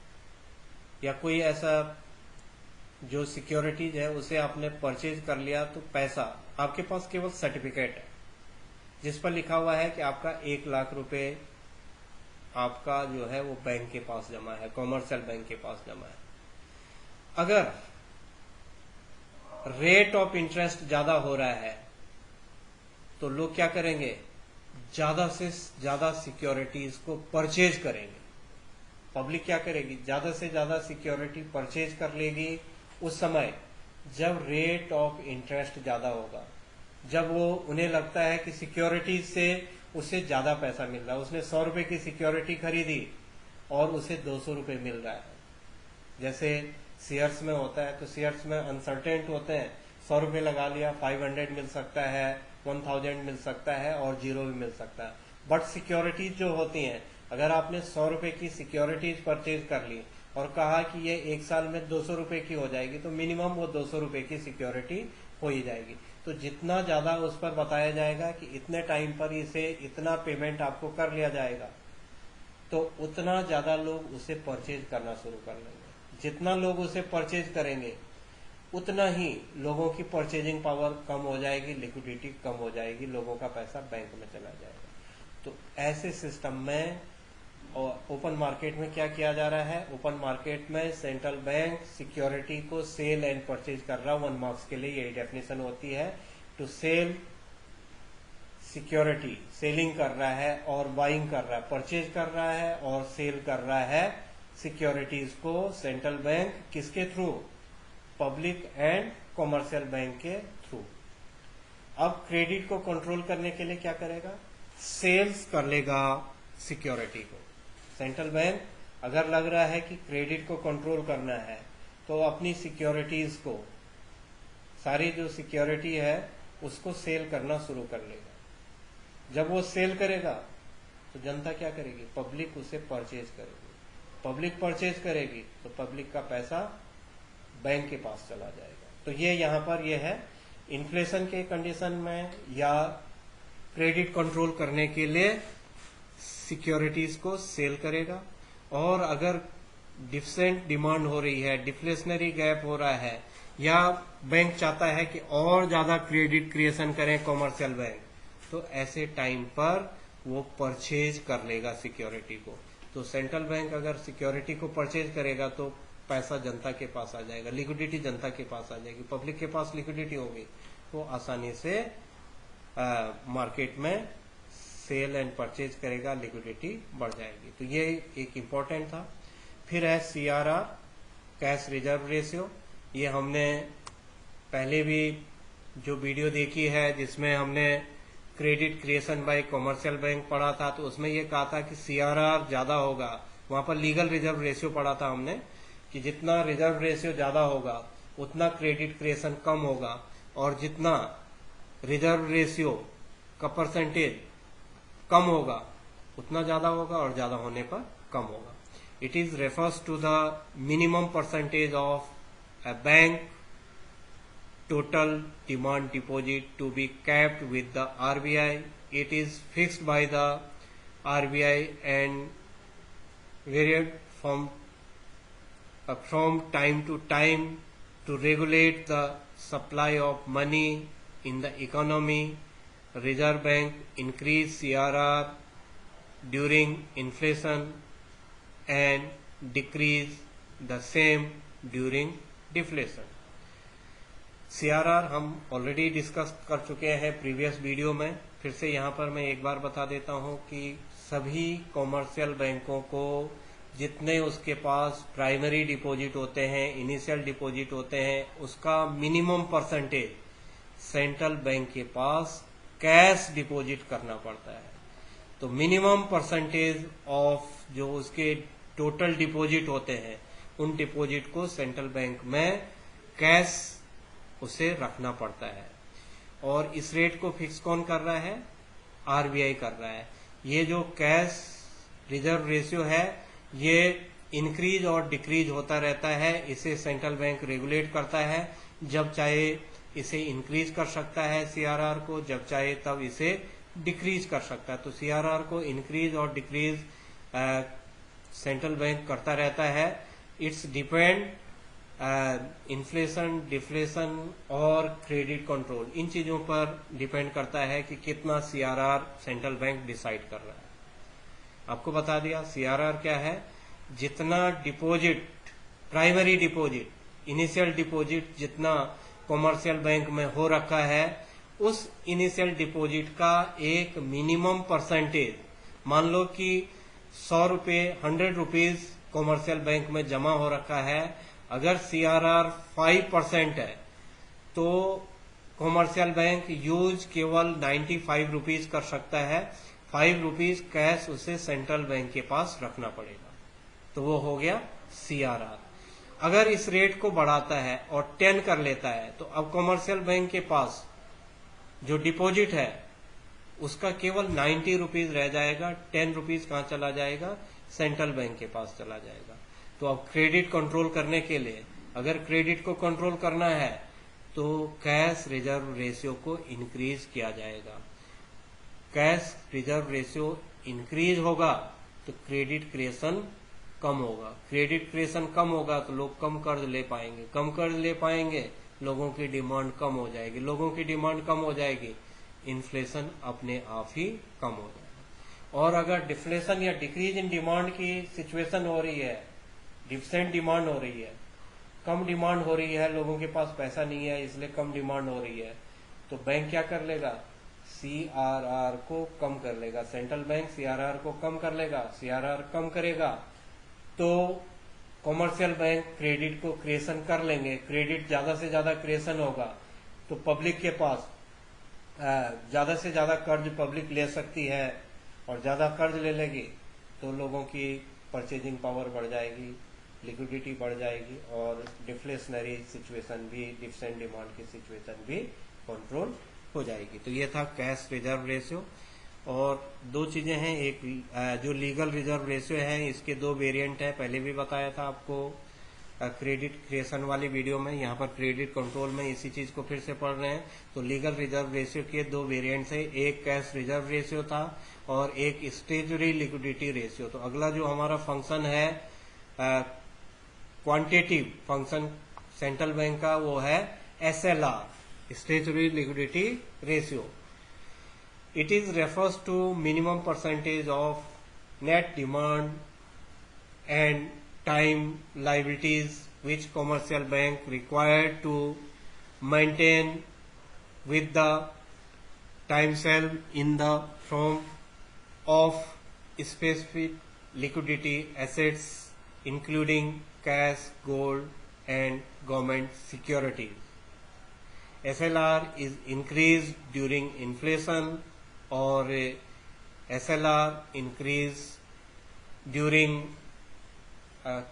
या कोई ऐसा जो सिक्योरिटीज है उसे आपने परचेज कर लिया, तो पैसा आपके पास केवल सर्टिफिकेट है जिस पर लिखा हुआ है कि आपका 1 लाख रुपए आपका जो है वो बैंक के पास जमा है, कॉमर्शियल बैंक के पास जमा है। अगर रेट ऑफ इंटरेस्ट ज्यादा हो रहा है तो लोग क्या करेंगे, ज्यादा से ज्यादा सिक्योरिटीज को परचेज करेंगे। पब्लिक क्या करेगी, ज्यादा से ज्यादा सिक्योरिटी परचेज कर लेगी उस समय जब रेट ऑफ इंटरेस्ट ज्यादा होगा, जब वो उन्हें लगता है कि सिक्योरिटीज से उसे ज्यादा पैसा मिल रहा है। उसने 100 रुपए की सिक्योरिटी खरीदी और उसे 200 रुपए मिल रहा है। जैसे शेयर्स में होता है, तो शेयर्स में अनसर्टेंट होते हैं, 100 रुपए लगा लिया, 500 मिल सकता है, 1000 मिल सकता है और 0 भी मिल सकता है। बट सिक्योरिटीज जो होती हैं, अगर आपने 100 रुपए की सिक्योरिटीज परचेज कर ली और कहा कि ये 1 साल में 200 रुपए की हो जाएगी, तो मिनिमम वो 200 रुपए की सिक्योरिटी हो ही जाएगी। तो जितना ज्यादा उस पर बताया जाएगा कि इतने टाइम पर इसे इतना पेमेंट आपको कर लिया जाएगा, तो उतना ज्यादा लोग उसे परचेज करना शुरू कर लेंगे। जितना लोग उसे परचेज करेंगे उतना ही लोगों की परचेजिंग पावर कम हो जाएगी, लिक्विडिटी कम हो जाएगी, लोगों का पैसा बैंक में चला जाएगा। तो ऐसे सिस्टम में और ओपन मार्केट में क्या किया जा रहा है, ओपन मार्केट में सेंट्रल बैंक सिक्योरिटी को सेल एंड परचेज कर रहा है। 1 मार्क्स के लिए यही डेफिनेशन होती है, टू सेल सिक्योरिटी, सेलिंग कर रहा है और बाइंग कर रहा है, परचेज कर रहा है और सेल कर रहा है सिक्योरिटीज को सेंट्रल बैंक किसके through, public and commercial bank के थ्रू। अब क्रेडिट को कंट्रोल करने के लिए क्या करेगा, सेल्स कर लेगा सिक्योरिटी को। सेंट्रल बैंक अगर लग रहा है कि क्रेडिट को कंट्रोल करना है तो अपनी सिक्योरिटीज को, सारी जो सिक्योरिटी है उसको सेल करना शुरू कर लेगा। जब वो सेल करेगा तो जनता क्या करेगी, पब्लिक उसे परचेज करेगी। पब्लिक परचेज करेगी तो पब्लिक का पैसा बैंक के पास चला जाएगा। तो ये यहाँ पर ये है, इन्फ्लेशन के कंडीशन में या क्रेडिट कंट्रोल करने के लिए सिक्योरिटीज को सेल करेगा। और अगर डिफरेंट डिमांड हो रही है, डिफ्लेशनरी गैप हो रहा है, या बैंक चाहता है कि और ज्यादा क्रेडिट क्रिएशन करें कॉमर्शियल बैंक, तो ऐसे टाइम पर वो परचेज कर लेगा सिक्योरिटी को। तो सेंट्रल बैंक अगर सिक्योरिटी को परचेज करेगा तो पैसा जनता के पास आ जाएगा, लिक्विडिटी जनता के पास आ जाएगी, पब्लिक के पास लिक्विडिटी होगी, तो आसानी से मार्केट में सेल एंड परचेज करेगा, लिक्विडिटी बढ़ जाएगी। तो ये एक इम्पोर्टेंट था। फिर है CRR, कैश रिजर्व रेशियो। ये हमने पहले भी जो वीडियो देखी है जिसमें हमने credit creation by commercial bank पढ़ा था, तो उसमें ये कहा था कि CRR ज्यादा होगा। वहां पर लीगल रिजर्व रेशियो पढ़ा था हमने कि जितना रिजर्व रेशियो ज्यादा होगा उतना क्रेडिट क्रिएशन कम होगा, और जितना रिजर्व रेशियो का परसेंटेज कम होगा उतना ज्यादा होगा, और ज्यादा होने पर कम होगा। It is refers to the minimum percentage of a bank total demand deposit to be kept with the RBI. It is fixed by the RBI and varied from time to time to regulate the supply of money in the economy. Reserve Bank increase CRR during inflation and decrease the same during deflation. CRR हम already discuss कर चुके हैं previous video में, फिर से यहाँ पर मैं एक बार बता देता हूँ कि सभी कॉमर्शियल बैंकों को जितने उसके पास प्राइमरी डिपॉजिट होते हैं, इनिशियल डिपॉजिट होते हैं, उसका मिनिमम परसेंटेज सेंट्रल बैंक के पास कैश डिपॉजिट करना पड़ता है। तो मिनिमम परसेंटेज ऑफ जो उसके टोटल डिपॉजिट होते हैं उन डिपॉजिट को सेंट्रल बैंक में कैश उसे रखना पड़ता है। और इस रेट को फिक्स कौन कर रहा है, RBI कर रहा है। ये जो कैश रिजर्व रेशियो है ये इंक्रीज और डिक्रीज होता रहता है, इसे सेंट्रल बैंक रेगुलेट करता है। जब चाहे इसे इंक्रीज कर सकता है CRR को, जब चाहे तब इसे डिक्रीज कर सकता है। तो CRR को इंक्रीज और डिक्रीज सेंट्रल बैंक करता रहता है। इट्स डिपेंड इन्फ्लेशन, डिफ्लेशन और क्रेडिट कंट्रोल, इन चीजों पर डिपेंड करता है कि कितना CRR सेंट्रल बैंक डिसाइड कर रहा है। आपको बता दिया CRR क्या है, जितना deposit, primary deposit, initial deposit जितना कॉमर्शियल बैंक में हो रखा है, उस इनिशियल डिपॉजिट का एक मिनिमम परसेंटेज, मान लो कि 100 रुपये, 100 रुपीज कॉमर्शियल बैंक में जमा हो रखा है, अगर CRR 5% है तो कॉमर्शियल बैंक यूज केवल 95 रुपीज कर सकता है। 5 रुपीज कैश उसे सेंट्रल बैंक के पास रखना पड़ेगा, तो वो हो गया CRR। अगर इस रेट को बढ़ाता है और 10 कर लेता है तो अब कॉमर्शियल बैंक के पास जो डिपॉजिट है उसका केवल 90 रुपीज रह जाएगा। 10 रुपीज कहाँ चला जाएगा, सेंट्रल बैंक के पास चला जाएगा। तो अब क्रेडिट कंट्रोल करने के लिए, अगर क्रेडिट को कंट्रोल करना है तो कैश रिजर्व रेशियो को इंक्रीज किया जाएगा। कैश रिजर्व रेशियो इंक्रीज होगा तो क्रेडिट क्रिएशन कम होगा। क्रेडिट क्रिएशन कम होगा तो लोग कम कर्ज ले पाएंगे, कम कर्ज ले पाएंगे, लोगों की डिमांड कम हो जाएगी, लोगों की डिमांड कम हो जाएगी, इन्फ्लेशन अपने आप ही कम हो जाएगा। और अगर डिफ्लेशन या डिक्रीज इन डिमांड की सिचुएशन हो रही है, डिफरेंट डिमांड हो रही है, कम डिमांड हो रही है, लोगों के पास पैसा नहीं है इसलिए कम डिमांड हो रही है, तो बैंक क्या कर लेगा, CRR को कम कर लेगा। सेंट्रल बैंक CRR को कम कर लेगा। CRR कम करेगा तो कॉमर्शियल बैंक क्रेडिट को क्रिएशन कर लेंगे, क्रेडिट ज्यादा से ज्यादा क्रिएशन होगा तो पब्लिक के पास ज्यादा से ज्यादा कर्ज पब्लिक ले सकती है, और ज्यादा कर्ज ले लेगी तो लोगों की परचेजिंग पावर बढ़ जाएगी, लिक्विडिटी बढ़ जाएगी, और डिफ्लेशनरी सिचुएशन भी, डिफिसिएंट डिमांड की सिचुएशन भी कंट्रोल हो जाएगी। तो ये था कैश रिजर्व रेशियो। और दो चीजें हैं, एक जो लीगल रिजर्व रेशियो है इसके दो वेरिएंट है, पहले भी बताया था आपको क्रेडिट क्रिएशन वाली वीडियो में। यहाँ पर क्रेडिट कंट्रोल में इसी चीज को फिर से पढ़ रहे हैं। तो लीगल रिजर्व रेशियो के दो वेरिएंट्स है, एक कैश रिजर्व रेशियो था और एक स्टेचुरी लिक्विडिटी रेशियो। तो अगला जो हमारा फंक्शन है क्वांटिटेटिव फंक्शन सेंट्रल बैंक का, वो है SLR, statutory liquidity ratio. It is refers to minimum percentage of net demand and time liabilities which commercial bank required to maintain with the time sale in the form of specific liquidity assets including cash, gold and government securities. SLR is increased during inflation और SLR increase during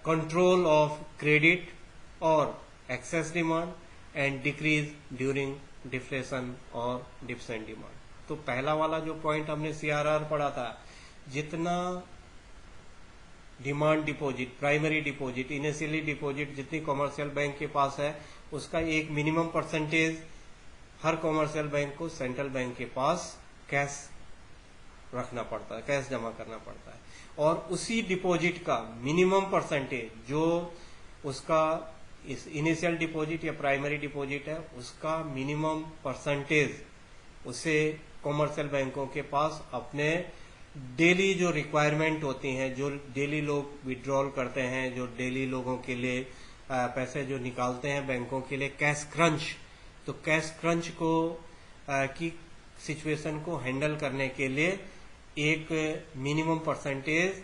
control of credit और excess demand and decrease during deflation और deficient demand। तो पहला वाला जो point हमने CRR पढ़ा था, जितना demand deposit, primary deposit, initially deposit जितनी कॉमर्शियल बैंक के पास है उसका एक मिनिमम परसेंटेज हर कॉमर्शियल बैंक को सेंट्रल बैंक के पास कैश रखना पड़ता है, कैश जमा करना पड़ता है। और उसी डिपॉजिट का मिनिमम परसेंटेज जो उसका इस इनिशियल डिपॉजिट या प्राइमरी डिपॉजिट है उसका मिनिमम परसेंटेज उसे कॉमर्शियल बैंकों के पास अपने डेली जो रिक्वायरमेंट होती हैं, जो डेली लोग विड्रॉल करते हैं, जो डेली लोगों के लिए पैसे जो निकालते हैं बैंकों के लिए, कैश क्रंच, तो कैश क्रंच को की सिचुएशन को हैंडल करने के लिए एक मिनिमम परसेंटेज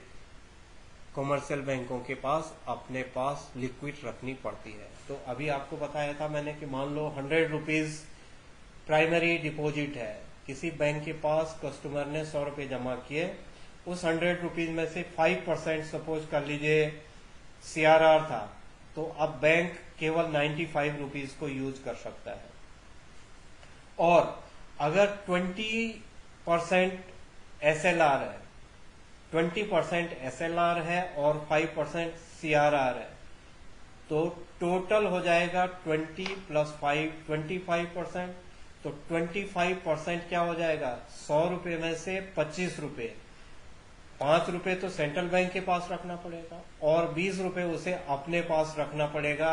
कॉमर्शियल बैंकों के पास अपने पास लिक्विड रखनी पड़ती है। तो अभी आपको बताया था मैंने कि मान लो 100 रुपीज प्राइमरी डिपॉजिट है, किसी बैंक के पास कस्टमर ने 100 रुपए जमा किए, उस 100 रुपीज में से 5% सपोज कर लीजिए CRR था, तो अब बैंक केवल 95 रुपीज को यूज कर सकता है। और अगर 20% SLR है, 20% SLR है और 5% CRR है, तो टोटल हो जाएगा 20 + 5 25%। तो 25% क्या हो जाएगा, 100 रुपए में से 25 रुपए, 5 रुपए तो सेंट्रल बैंक के पास रखना पड़ेगा और 20 रुपए उसे अपने पास रखना पड़ेगा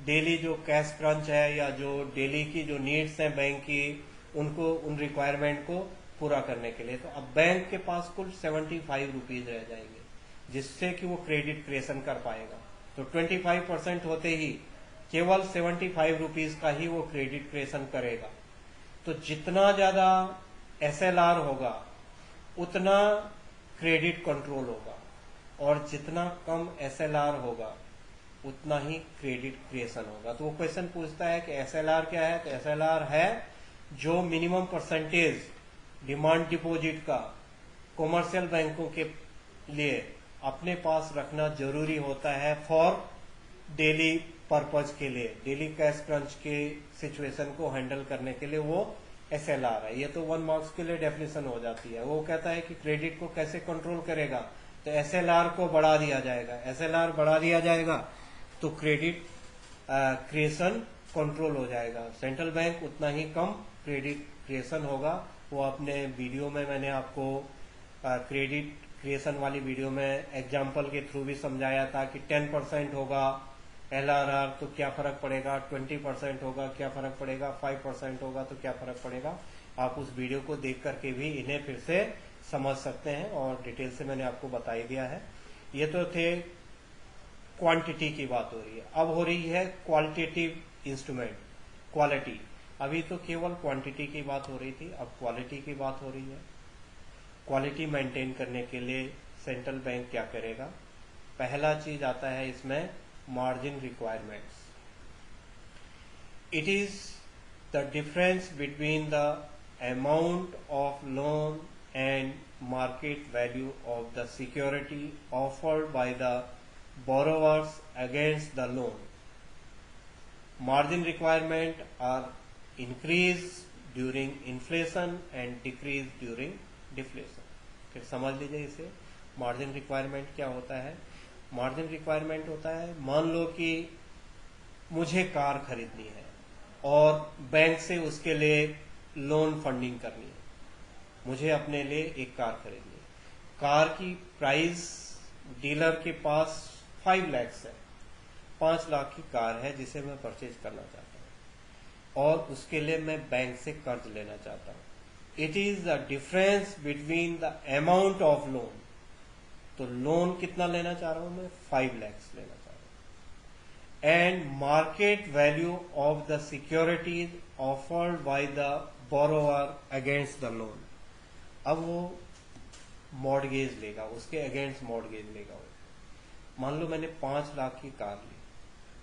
डेली जो कैश क्रंच है या जो डेली की जो नीड्स हैं बैंक की, उनको उन रिक्वायरमेंट को पूरा करने के लिए। तो अब बैंक के पास कुल 75 रुपीज रह जाएंगे जिससे कि वो क्रेडिट क्रिएशन कर पाएगा। तो 25% होते ही केवल 75 रुपीज का ही वो क्रेडिट क्रिएशन करेगा। तो जितना ज्यादा SLR होगा उतना क्रेडिट कंट्रोल होगा, और जितना कम SLR होगा उतना ही क्रेडिट क्रिएशन होगा। तो वो क्वेश्चन पूछता है कि SLR क्या है, तो SLR है जो मिनिमम परसेंटेज डिमांड डिपॉजिट का कॉमर्शियल बैंकों के लिए अपने पास रखना जरूरी होता है फॉर डेली पर्पज के लिए, डेली कैश क्रंच के सिचुएशन को हैंडल करने के लिए वो SLR है। ये तो 1 मार्क्स के लिए डेफिनेशन हो जाती है। वो कहता है कि क्रेडिट को कैसे कंट्रोल करेगा, तो SLR को बढ़ा दिया जाएगा। SLR बढ़ा दिया जाएगा तो क्रेडिट क्रिएशन कंट्रोल हो जाएगा, सेंट्रल बैंक उतना ही कम क्रेडिट क्रिएशन होगा। वो अपने वीडियो में मैंने आपको क्रेडिट क्रिएशन वाली वीडियो में एग्जाम्पल के थ्रू भी समझाया था कि 10% होगा LRR तो क्या फर्क पड़ेगा, 20% होगा क्या फर्क पड़ेगा, 5% होगा तो क्या फर्क पड़ेगा। आप उस वीडियो को देख करके भी इन्हें फिर से समझ सकते हैं और डिटेल से मैंने आपको बता ही दिया है। ये तो थे क्वांटिटी की बात हो रही है, अब हो रही है क्वालिटेटिव इंस्ट्रूमेंट, क्वालिटी। अभी तो केवल क्वांटिटी की बात हो रही थी, अब क्वालिटी की बात हो रही है। क्वालिटी मेंटेन करने के लिए सेंट्रल बैंक क्या करेगा, पहला चीज आता है इसमें margin requirements. It is the difference between the amount of loan and market value of the security offered by the borrowers against the loan. Margin requirement are increased during inflation and decrease during deflation. फिर समझ लीजिए इसे, margin requirement क्या होता है। Margin requirement होता है, मान लो कि मुझे कार खरीदनी है और बैंक से उसके लिए लोन फंडिंग करनी है। मुझे अपने लिए एक कार खरीदनी है, कार की प्राइस डीलर के पास 5 लाख है, 5 लाख की कार है जिसे मैं परचेज करना चाहता हूँ और उसके लिए मैं बैंक से कर्ज लेना चाहता हूँ। It is the difference between the amount of loan. तो लोन कितना लेना चाह रहा हूं मैं, 5 लाख लेना चाह रहा हूं, and market value of the securities offered by the borrower against the loan. अब वो मॉर्गेज लेगा, उसके अगेंस्ट मॉर्गेज लेगा वो। मान लो मैंने 5 लाख की कार ली,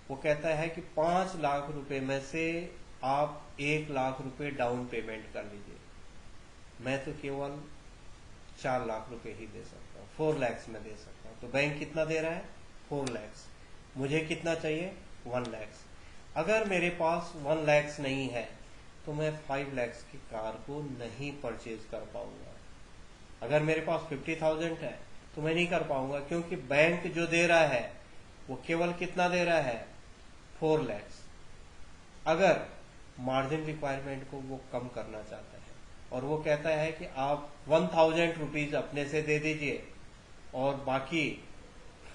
वो कहता है कि 5 लाख रुपए में से आप 1 लाख रुपए डाउन पेमेंट कर लीजिए। मैं तो केवल 4 लाख रुपए ही दे सकता हूँ, 4 लाख में दे सकता हूँ। तो बैंक कितना दे रहा है, 4 लाख। मुझे कितना चाहिए, 1 लाख। अगर मेरे पास 1 लाख नहीं है तो मैं 5 लाख की कार को नहीं परचेज कर पाऊंगा। अगर मेरे पास 50,000 है तो मैं नहीं कर पाऊंगा, क्योंकि बैंक जो दे रहा है वो केवल कितना दे रहा है, 4 लाख। अगर मार्जिन रिक्वायरमेंट को वो कम करना चाहता है और वो कहता है कि आप 1,000 रुपीज अपने से दे दीजिए और बाकी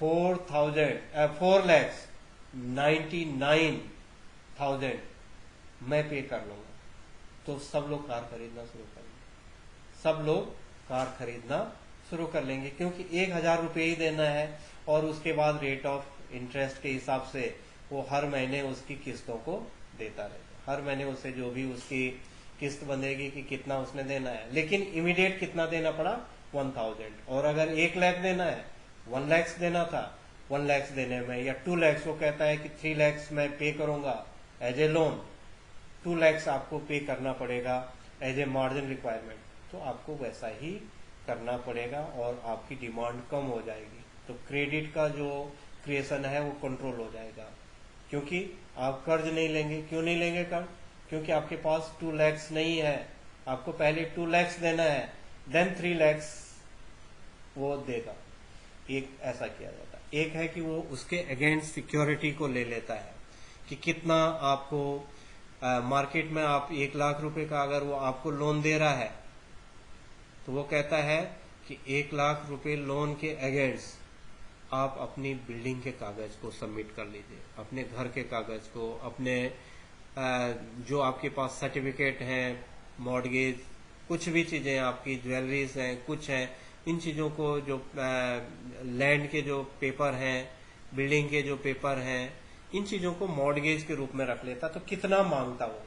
4,99,000 मैं पे कर लूंगा, तो सब लोग कार खरीदना शुरू कर लेंगे। सब लोग कार खरीदना शुरू कर लेंगे, क्योंकि 1,000 रुपये ही देना है और उसके बाद रेट ऑफ इंटरेस्ट के हिसाब से वो हर महीने उसकी किस्तों को देता रहेगा। हर महीने उसे जो भी उसकी किस्त बंधेगी कि कितना उसने देना है, लेकिन इमीडिएट कितना देना पड़ा, 1,000। और अगर 1 लाख देना है, 1 लाख देना था, 1 लाख देने में या 2 लाख, वो कहता है कि 3 लाख मैं पे करूंगा एज ए लोन, 2 लाख आपको पे करना पड़ेगा एज ए मार्जिन रिक्वायरमेंट, तो आपको वैसा ही करना पड़ेगा और आपकी डिमांड कम हो जाएगी। तो क्रेडिट का जो क्रिएशन है वो कंट्रोल हो जाएगा, क्योंकि आप कर्ज नहीं लेंगे। क्यों नहीं लेंगे कर्ज, क्योंकि आपके पास 2 लाख नहीं है, आपको पहले 2 लाख देना है, देन 3 लाख वो देगा। एक ऐसा किया जाता है। एक है कि वो उसके अगेंस्ट सिक्योरिटी को ले लेता है कि कितना आपको मार्केट में आप 1 लाख रुपए का अगर वो आपको लोन दे रहा है तो वो कहता है कि 1 लाख रुपए लोन के अगेंस्ट आप अपनी बिल्डिंग के कागज को सबमिट कर लीजिए, अपने घर के कागज को, अपने जो आपके पास सर्टिफिकेट हैं, मॉर्गेज, कुछ भी चीजें आपकी ज्वेलरीज हैं, कुछ हैं, इन चीजों को जो लैंड के जो पेपर हैं, बिल्डिंग के जो पेपर हैं, इन चीजों को मॉर्गेज के रूप में रख लेता। तो कितना मांगता वो,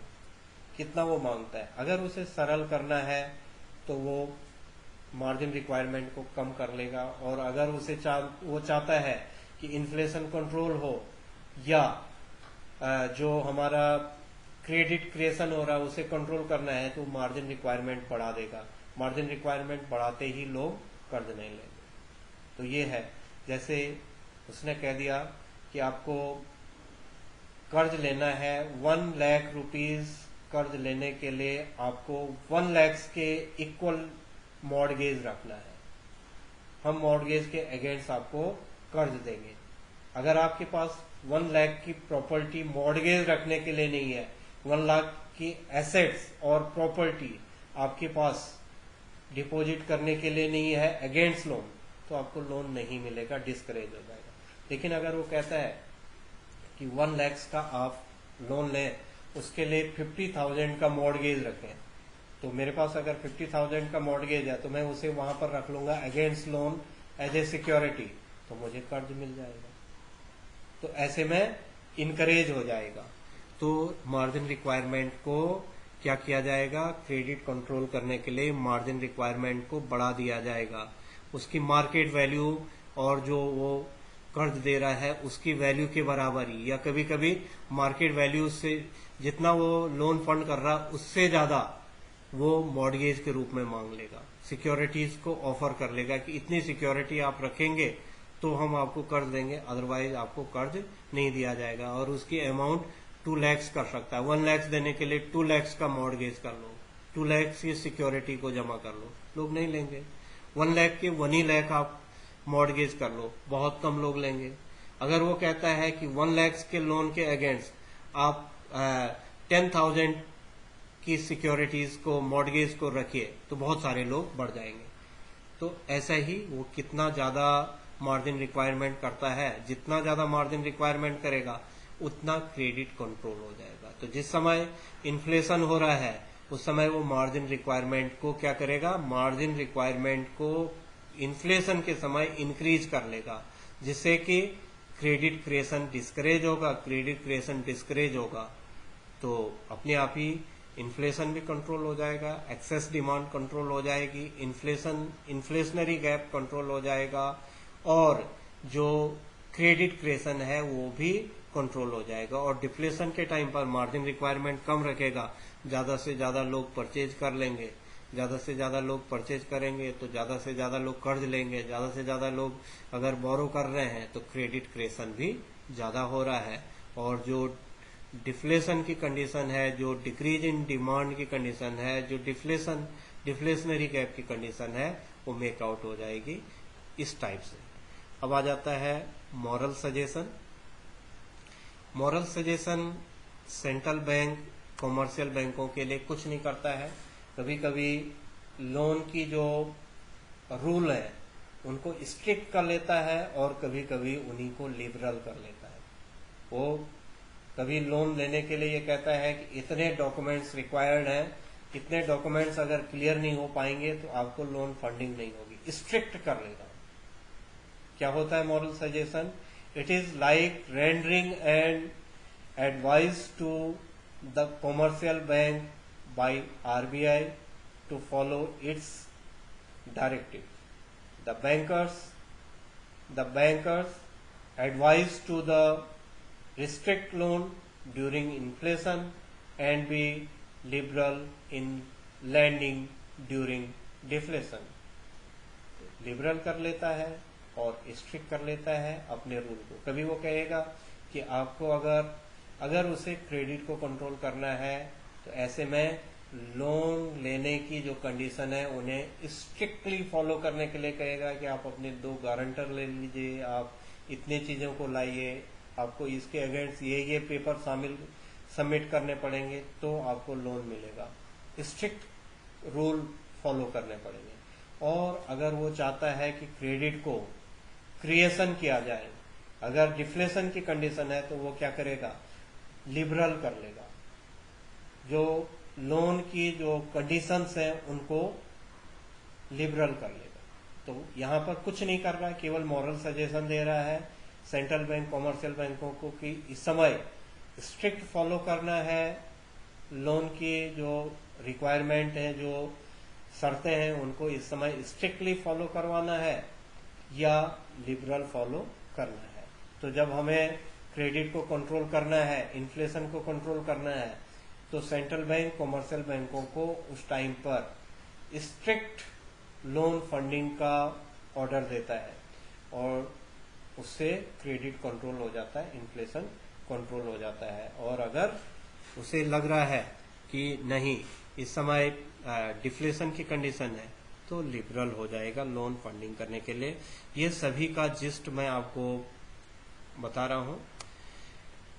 कितना वो मांगता है। अगर उसे सरल करना है तो वो मार्जिन रिक्वायरमेंट को कम कर लेगा, और अगर उसे वो चाहता है कि इन्फ्लेशन कंट्रोल हो या जो हमारा क्रेडिट क्रिएशन हो रहा है उसे कंट्रोल करना है, तो मार्जिन रिक्वायरमेंट बढ़ा देगा। मार्जिन रिक्वायरमेंट बढ़ाते ही लोग कर्ज नहीं लेंगे। तो ये है, जैसे उसने कह दिया कि आपको कर्ज लेना है 1 लाख रुपीज, कर्ज लेने के लिए आपको 1 लाख के इक्वल मॉर्गेज रखना है, हम मॉर्गेज के अगेंस्ट आपको कर्ज देंगे। अगर आपके पास 1 लाख की प्रॉपर्टी मॉर्गेज रखने के लिए नहीं है, 1 लाख की एसेट्स और प्रॉपर्टी आपके पास डिपॉजिट करने के लिए नहीं है अगेंस्ट लोन, तो आपको लोन नहीं मिलेगा, डिस्करेज हो जाएगा। लेकिन अगर वो कहता है कि 1 लाख का आप लोन लें, उसके लिए 50,000 का मॉर्गेज रखें, तो मेरे पास अगर 50,000 का मॉर्गेज है तो मैं उसे वहां पर रख लूंगा against loan as a security, तो मुझे कर्ज मिल जाएगा। तो ऐसे में इनकरेज हो जाएगा। तो मार्जिन रिक्वायरमेंट को क्या किया जाएगा, क्रेडिट कंट्रोल करने के लिए मार्जिन रिक्वायरमेंट को बढ़ा दिया जाएगा। उसकी मार्केट वैल्यू और जो वो कर्ज दे रहा है उसकी वैल्यू के बराबर ही या कभी कभी मार्केट वैल्यू से जितना वो लोन फंड कर रहा उससे ज्यादा वो मॉर्गेज के रूप में मांग लेगा, सिक्योरिटीज को ऑफर कर लेगा कि इतनी सिक्योरिटी आप रखेंगे तो हम आपको कर्ज देंगे, अदरवाइज आपको कर्ज नहीं दिया जाएगा। और उसकी अमाउंट 2 लाख कर सकता है। 1 लाख देने के लिए 2 लाख का मॉर्गेज कर लो, 2 लाख की सिक्योरिटी को जमा कर लो, लोग नहीं लेंगे। 1 लाख के 1 ही लाख आप मॉर्गेज कर लो, बहुत कम लोग लेंगे। अगर वो कहता है कि 1 लाख के लोन के अगेंस्ट आप 10,000 की सिक्योरिटीज को मॉर्गेज को रखिए तो बहुत सारे लोग बढ़ जाएंगे। तो ऐसा ही वो कितना ज्यादा मार्जिन रिक्वायरमेंट करता है, जितना ज्यादा मार्जिन रिक्वायरमेंट करेगा उतना क्रेडिट कंट्रोल हो जाएगा। तो जिस समय इन्फ्लेशन हो रहा है उस समय वो मार्जिन रिक्वायरमेंट को क्या करेगा, मार्जिन रिक्वायरमेंट को इन्फ्लेशन के समय इंक्रीज कर लेगा, जिससे कि क्रेडिट क्रिएशन डिस्करेज होगा। क्रेडिट क्रिएशन डिस्करेज होगा तो अपने आप ही इन्फ्लेशन भी कंट्रोल हो जाएगा, एक्सेस डिमांड कंट्रोल हो जाएगी, इन्फ्लेशनरी गैप कंट्रोल हो जाएगा और जो क्रेडिट क्रिएशन है वो भी कंट्रोल हो जाएगा। और डिफ्लेशन के टाइम पर मार्जिन रिक्वायरमेंट कम रखेगा, ज्यादा से ज्यादा लोग परचेज कर लेंगे, ज्यादा से ज्यादा लोग परचेज करेंगे तो ज्यादा से ज्यादा लोग कर्ज लेंगे, ज्यादा से ज्यादा लोग अगर बोरो कर रहे हैं तो क्रेडिट क्रिएशन भी ज्यादा हो रहा है। और जो डिफ्लेशन की कंडीशन है, जो डिक्रीज इन डिमांड की कंडीशन है, जो डिफ्लेशनरी गैप की कंडीशन है वो मेकआउट हो जाएगी इस टाइप से। अब आ जाता है moral suggestion. Moral suggestion central bank commercial बैंकों के लिए कुछ नहीं करता है। कभी कभी लोन की जो रूल है उनको स्ट्रिक्ट कर लेता है और कभी कभी उन्हीं को लिबरल कर लेता है। वो कभी लोन लेने के लिए ये कहता है कि इतने डॉक्यूमेंट्स रिक्वायर्ड हैं, इतने डॉक्यूमेंट्स अगर क्लियर नहीं हो पाएंगे तो आपको लोन फंडिंग नहीं होगी, स्ट्रिक्ट कर लेगा। क्या होता है moral suggestion? It is like rendering and advice to the commercial bank by RBI to follow its directive. The bankers advise to the restrict loan during inflation and be liberal in lending during deflation। Liberal कर लेता है और strict कर लेता है अपने rule को। कभी वो कहेगा कि आपको अगर उसे क्रेडिट को कंट्रोल करना है तो ऐसे में लोन लेने की जो कंडीशन है उन्हें स्ट्रिक्टली फॉलो करने के लिए कहेगा कि आप अपने 2 गारंटर ले लीजिए, आप इतने चीजों को लाइए, आपको इसके अगेंस्ट ये पेपर सबमिट करने पड़ेंगे तो आपको लोन मिलेगा। स्ट्रिक्ट रूल फॉलो करने पड़ेंगे। और अगर वो चाहता है कि क्रेडिट को क्रिएशन किया जाए, अगर डिफ्लेशन की कंडीशन है तो वो क्या करेगा, लिबरल कर लेगा। जो लोन की जो कंडीशंस हैं उनको लिबरल कर लेगा। तो यहाँ पर कुछ नहीं कर रहा है, केवल मॉरल सजेशन दे रहा है सेंट्रल बैंक कॉमर्शियल बैंकों को कि इस समय स्ट्रिक्ट फॉलो करना है, लोन की जो रिक्वायरमेंट है, जो शर्तें हैं उनको इस समय स्ट्रिक्टली फॉलो करवाना है या लिबरल फॉलो करना है। तो जब हमें क्रेडिट को कंट्रोल करना है, इन्फ्लेशन को कंट्रोल करना है, तो सेंट्रल बैंक कॉमर्शियल बैंकों को उस टाइम पर स्ट्रिक्ट लोन फंडिंग का ऑर्डर देता है और उससे क्रेडिट कंट्रोल हो जाता है, इन्फ्लेशन कंट्रोल हो जाता है। और अगर उसे लग रहा है कि नहीं इस समय डिफ्लेशन की कंडीशन है तो लिबरल हो जाएगा लोन फंडिंग करने के लिए। ये सभी का जिस्ट मैं आपको बता रहा हूं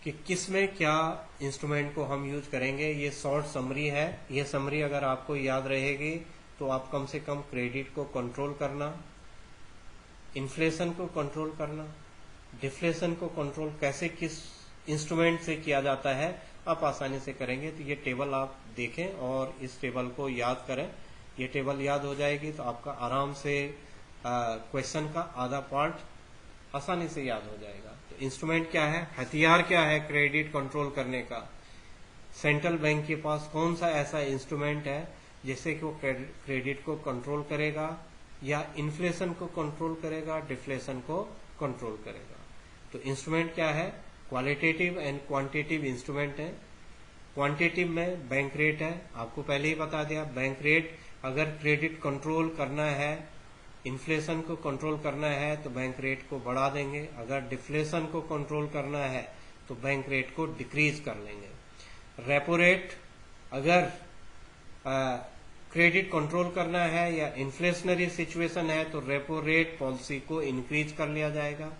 कि किस में क्या इंस्ट्रूमेंट को हम यूज करेंगे। ये शॉर्ट समरी है। ये समरी अगर आपको याद रहेगी तो आप कम से कम क्रेडिट को कंट्रोल करना, इन्फ्लेशन को कंट्रोल करना, डिफ्लेशन को कंट्रोल कैसे किस इंस्ट्रूमेंट से किया जाता है आप आसानी से करेंगे। तो ये टेबल आप देखें और इस टेबल को याद करें। ये टेबल याद हो जाएगी तो आपका आराम से क्वेश्चन का आधा पार्ट आसानी से याद हो जाएगा। तो इंस्ट्रूमेंट क्या है, हथियार क्या है क्रेडिट कंट्रोल करने का, सेंट्रल बैंक के पास कौन सा ऐसा इंस्ट्रूमेंट है जिससे कि वो क्रेडिट को कंट्रोल करेगा या इन्फ्लेशन को कंट्रोल करेगा, डिफ्लेशन को कंट्रोल करेगा। तो इंस्ट्रूमेंट क्या है, क्वालिटेटिव एंड क्वांटिटेटिव इंस्ट्रूमेंट है। क्वांटिटेटिव में बैंक रेट है, आपको पहले ही बता दिया। बैंक रेट अगर क्रेडिट कंट्रोल करना है, इन्फ्लेशन को कंट्रोल करना है तो बैंक रेट को बढ़ा देंगे, अगर डिफ्लेशन को कंट्रोल करना है तो बैंक रेट को डिक्रीज कर लेंगे। रेपो रेट अगर क्रेडिट कंट्रोल करना है या इन्फ्लेशनरी सिचुएशन है तो रेपो रेट पॉलिसी को इंक्रीज कर लिया जाएगा।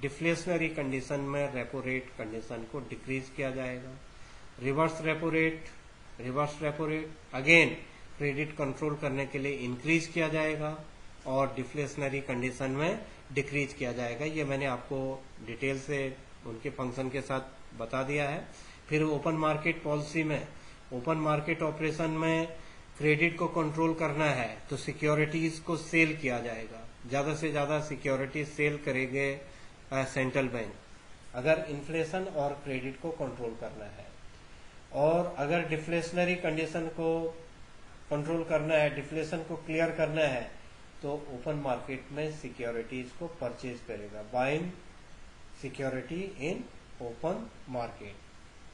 डिफ्लेशनरी कंडीशन में रेपो रेट कंडीशन को डिक्रीज किया जाएगा। Reverse repo rate again credit control करने के लिए इंक्रीज किया जाएगा और डिफ्लेशनरी कंडीशन में डिक्रीज किया जाएगा। ये मैंने आपको डिटेल से उनके फंक्शन के साथ बता दिया है। फिर ओपन मार्केट पॉलिसी में, ओपन मार्केट ऑपरेशन में क्रेडिट को कंट्रोल करना है तो सिक्योरिटीज को सेल किया जाएगा, ज्यादा से ज्यादा सिक्योरिटी सेल करेंगे सेंट्रल बैंक अगर इन्फ्लेशन और क्रेडिट को कंट्रोल करना है। और अगर डिफ्लेशनरी कंडीशन को कंट्रोल करना है, डिफ्लेशन को क्लियर करना है तो ओपन मार्केट में सिक्योरिटीज को परचेज करेगा, buying security in open market.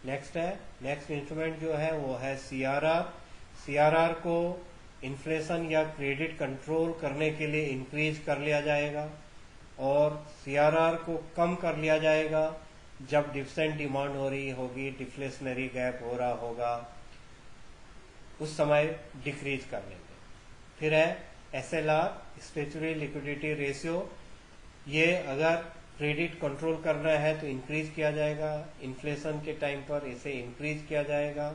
Next instrument जो है वो है सीआरआर को इन्फ्लेशन या क्रेडिट कंट्रोल करने के लिए इंक्रीज कर लिया जाएगा और सीआरआर को कम कर लिया जाएगा जब डिफरेंट डिमांड हो रही होगी, डिफ्लेशनरी गैप हो रहा होगा, उस समय डिक्रीज कर लेंगे। फिर है एसएलआर, स्टैट्यूटरी लिक्विडिटी रेशियो, ये अगर क्रेडिट कंट्रोल करना है तो इंक्रीज किया जाएगा, इन्फ्लेशन के टाइम पर इसे इंक्रीज किया जाएगा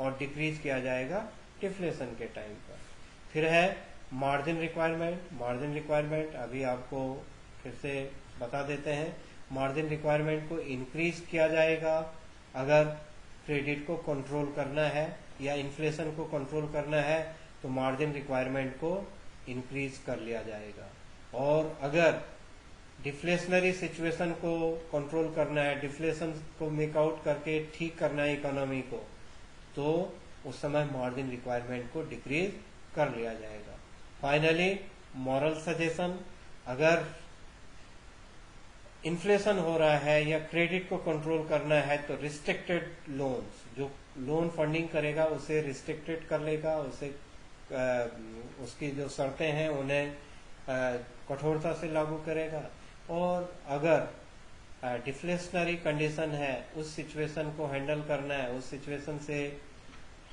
और डिक्रीज किया जाएगा डिफ्लेशन के टाइम पर। फिर है मार्जिन रिक्वायरमेंट अभी आपको फिर से बता देते हैं। मार्जिन रिक्वायरमेंट को इंक्रीज किया जाएगा अगर क्रेडिट को कंट्रोल करना है या इन्फ्लेशन को कंट्रोल करना है तो मार्जिन रिक्वायरमेंट को इंक्रीज कर लिया जाएगा। और अगर डिफ्लेशनरी सिचुएशन को कंट्रोल करना है, डिफ्लेशन को मेक आउट करके ठीक करना है इकोनॉमी को, तो उस समय मार्जिन रिक्वायरमेंट को डिक्रीज कर लिया जाएगा। फाइनली मॉरल सजेशन, अगर इन्फ्लेशन हो रहा है या क्रेडिट को कंट्रोल करना है तो रिस्ट्रिक्टेड लोन्स, जो लोन फंडिंग करेगा उसे रिस्ट्रिक्टेड कर लेगा, उसे उसकी जो शर्तें हैं उन्हें कठोरता से लागू करेगा। और अगर डिफ्लेशनरी कंडीशन है, उस सिचुएशन को हैंडल करना है, उस सिचुएशन से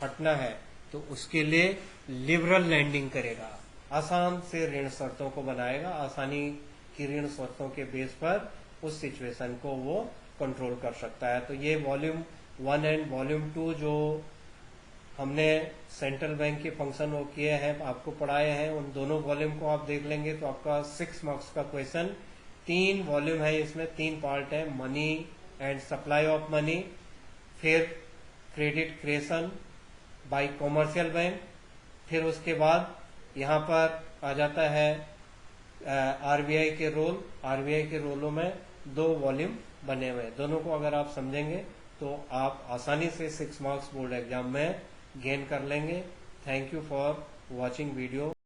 हटना है तो उसके लिए लिबरल लैंडिंग करेगा, आसान से ऋण शर्तों को बनाएगा, आसानी की ऋण शर्तों के बेस पर उस सिचुएशन को वो कंट्रोल कर सकता है। तो ये वॉल्यूम 1 एंड वॉल्यूम 2 जो हमने सेंट्रल बैंक के फंक्शन वो किए हैं, आपको पढ़ाए हैं, उन दोनों वॉल्यूम को आप देख लेंगे तो आपका 6 मार्क्स का क्वेश्चन, 3 वॉल्यूम है, इसमें 3 पार्ट है, money and supply of money, फिर credit creation by commercial bank, फिर उसके बाद यहाँ पर आ जाता है आरबीआई के रोल। आरबीआई के रोलों में 2 वॉल्यूम बने हुए हैं, दोनों को अगर आप समझेंगे तो आप आसानी से 6 मार्क्स बोर्ड एग्जाम में गेन कर लेंगे। Thank you for watching video.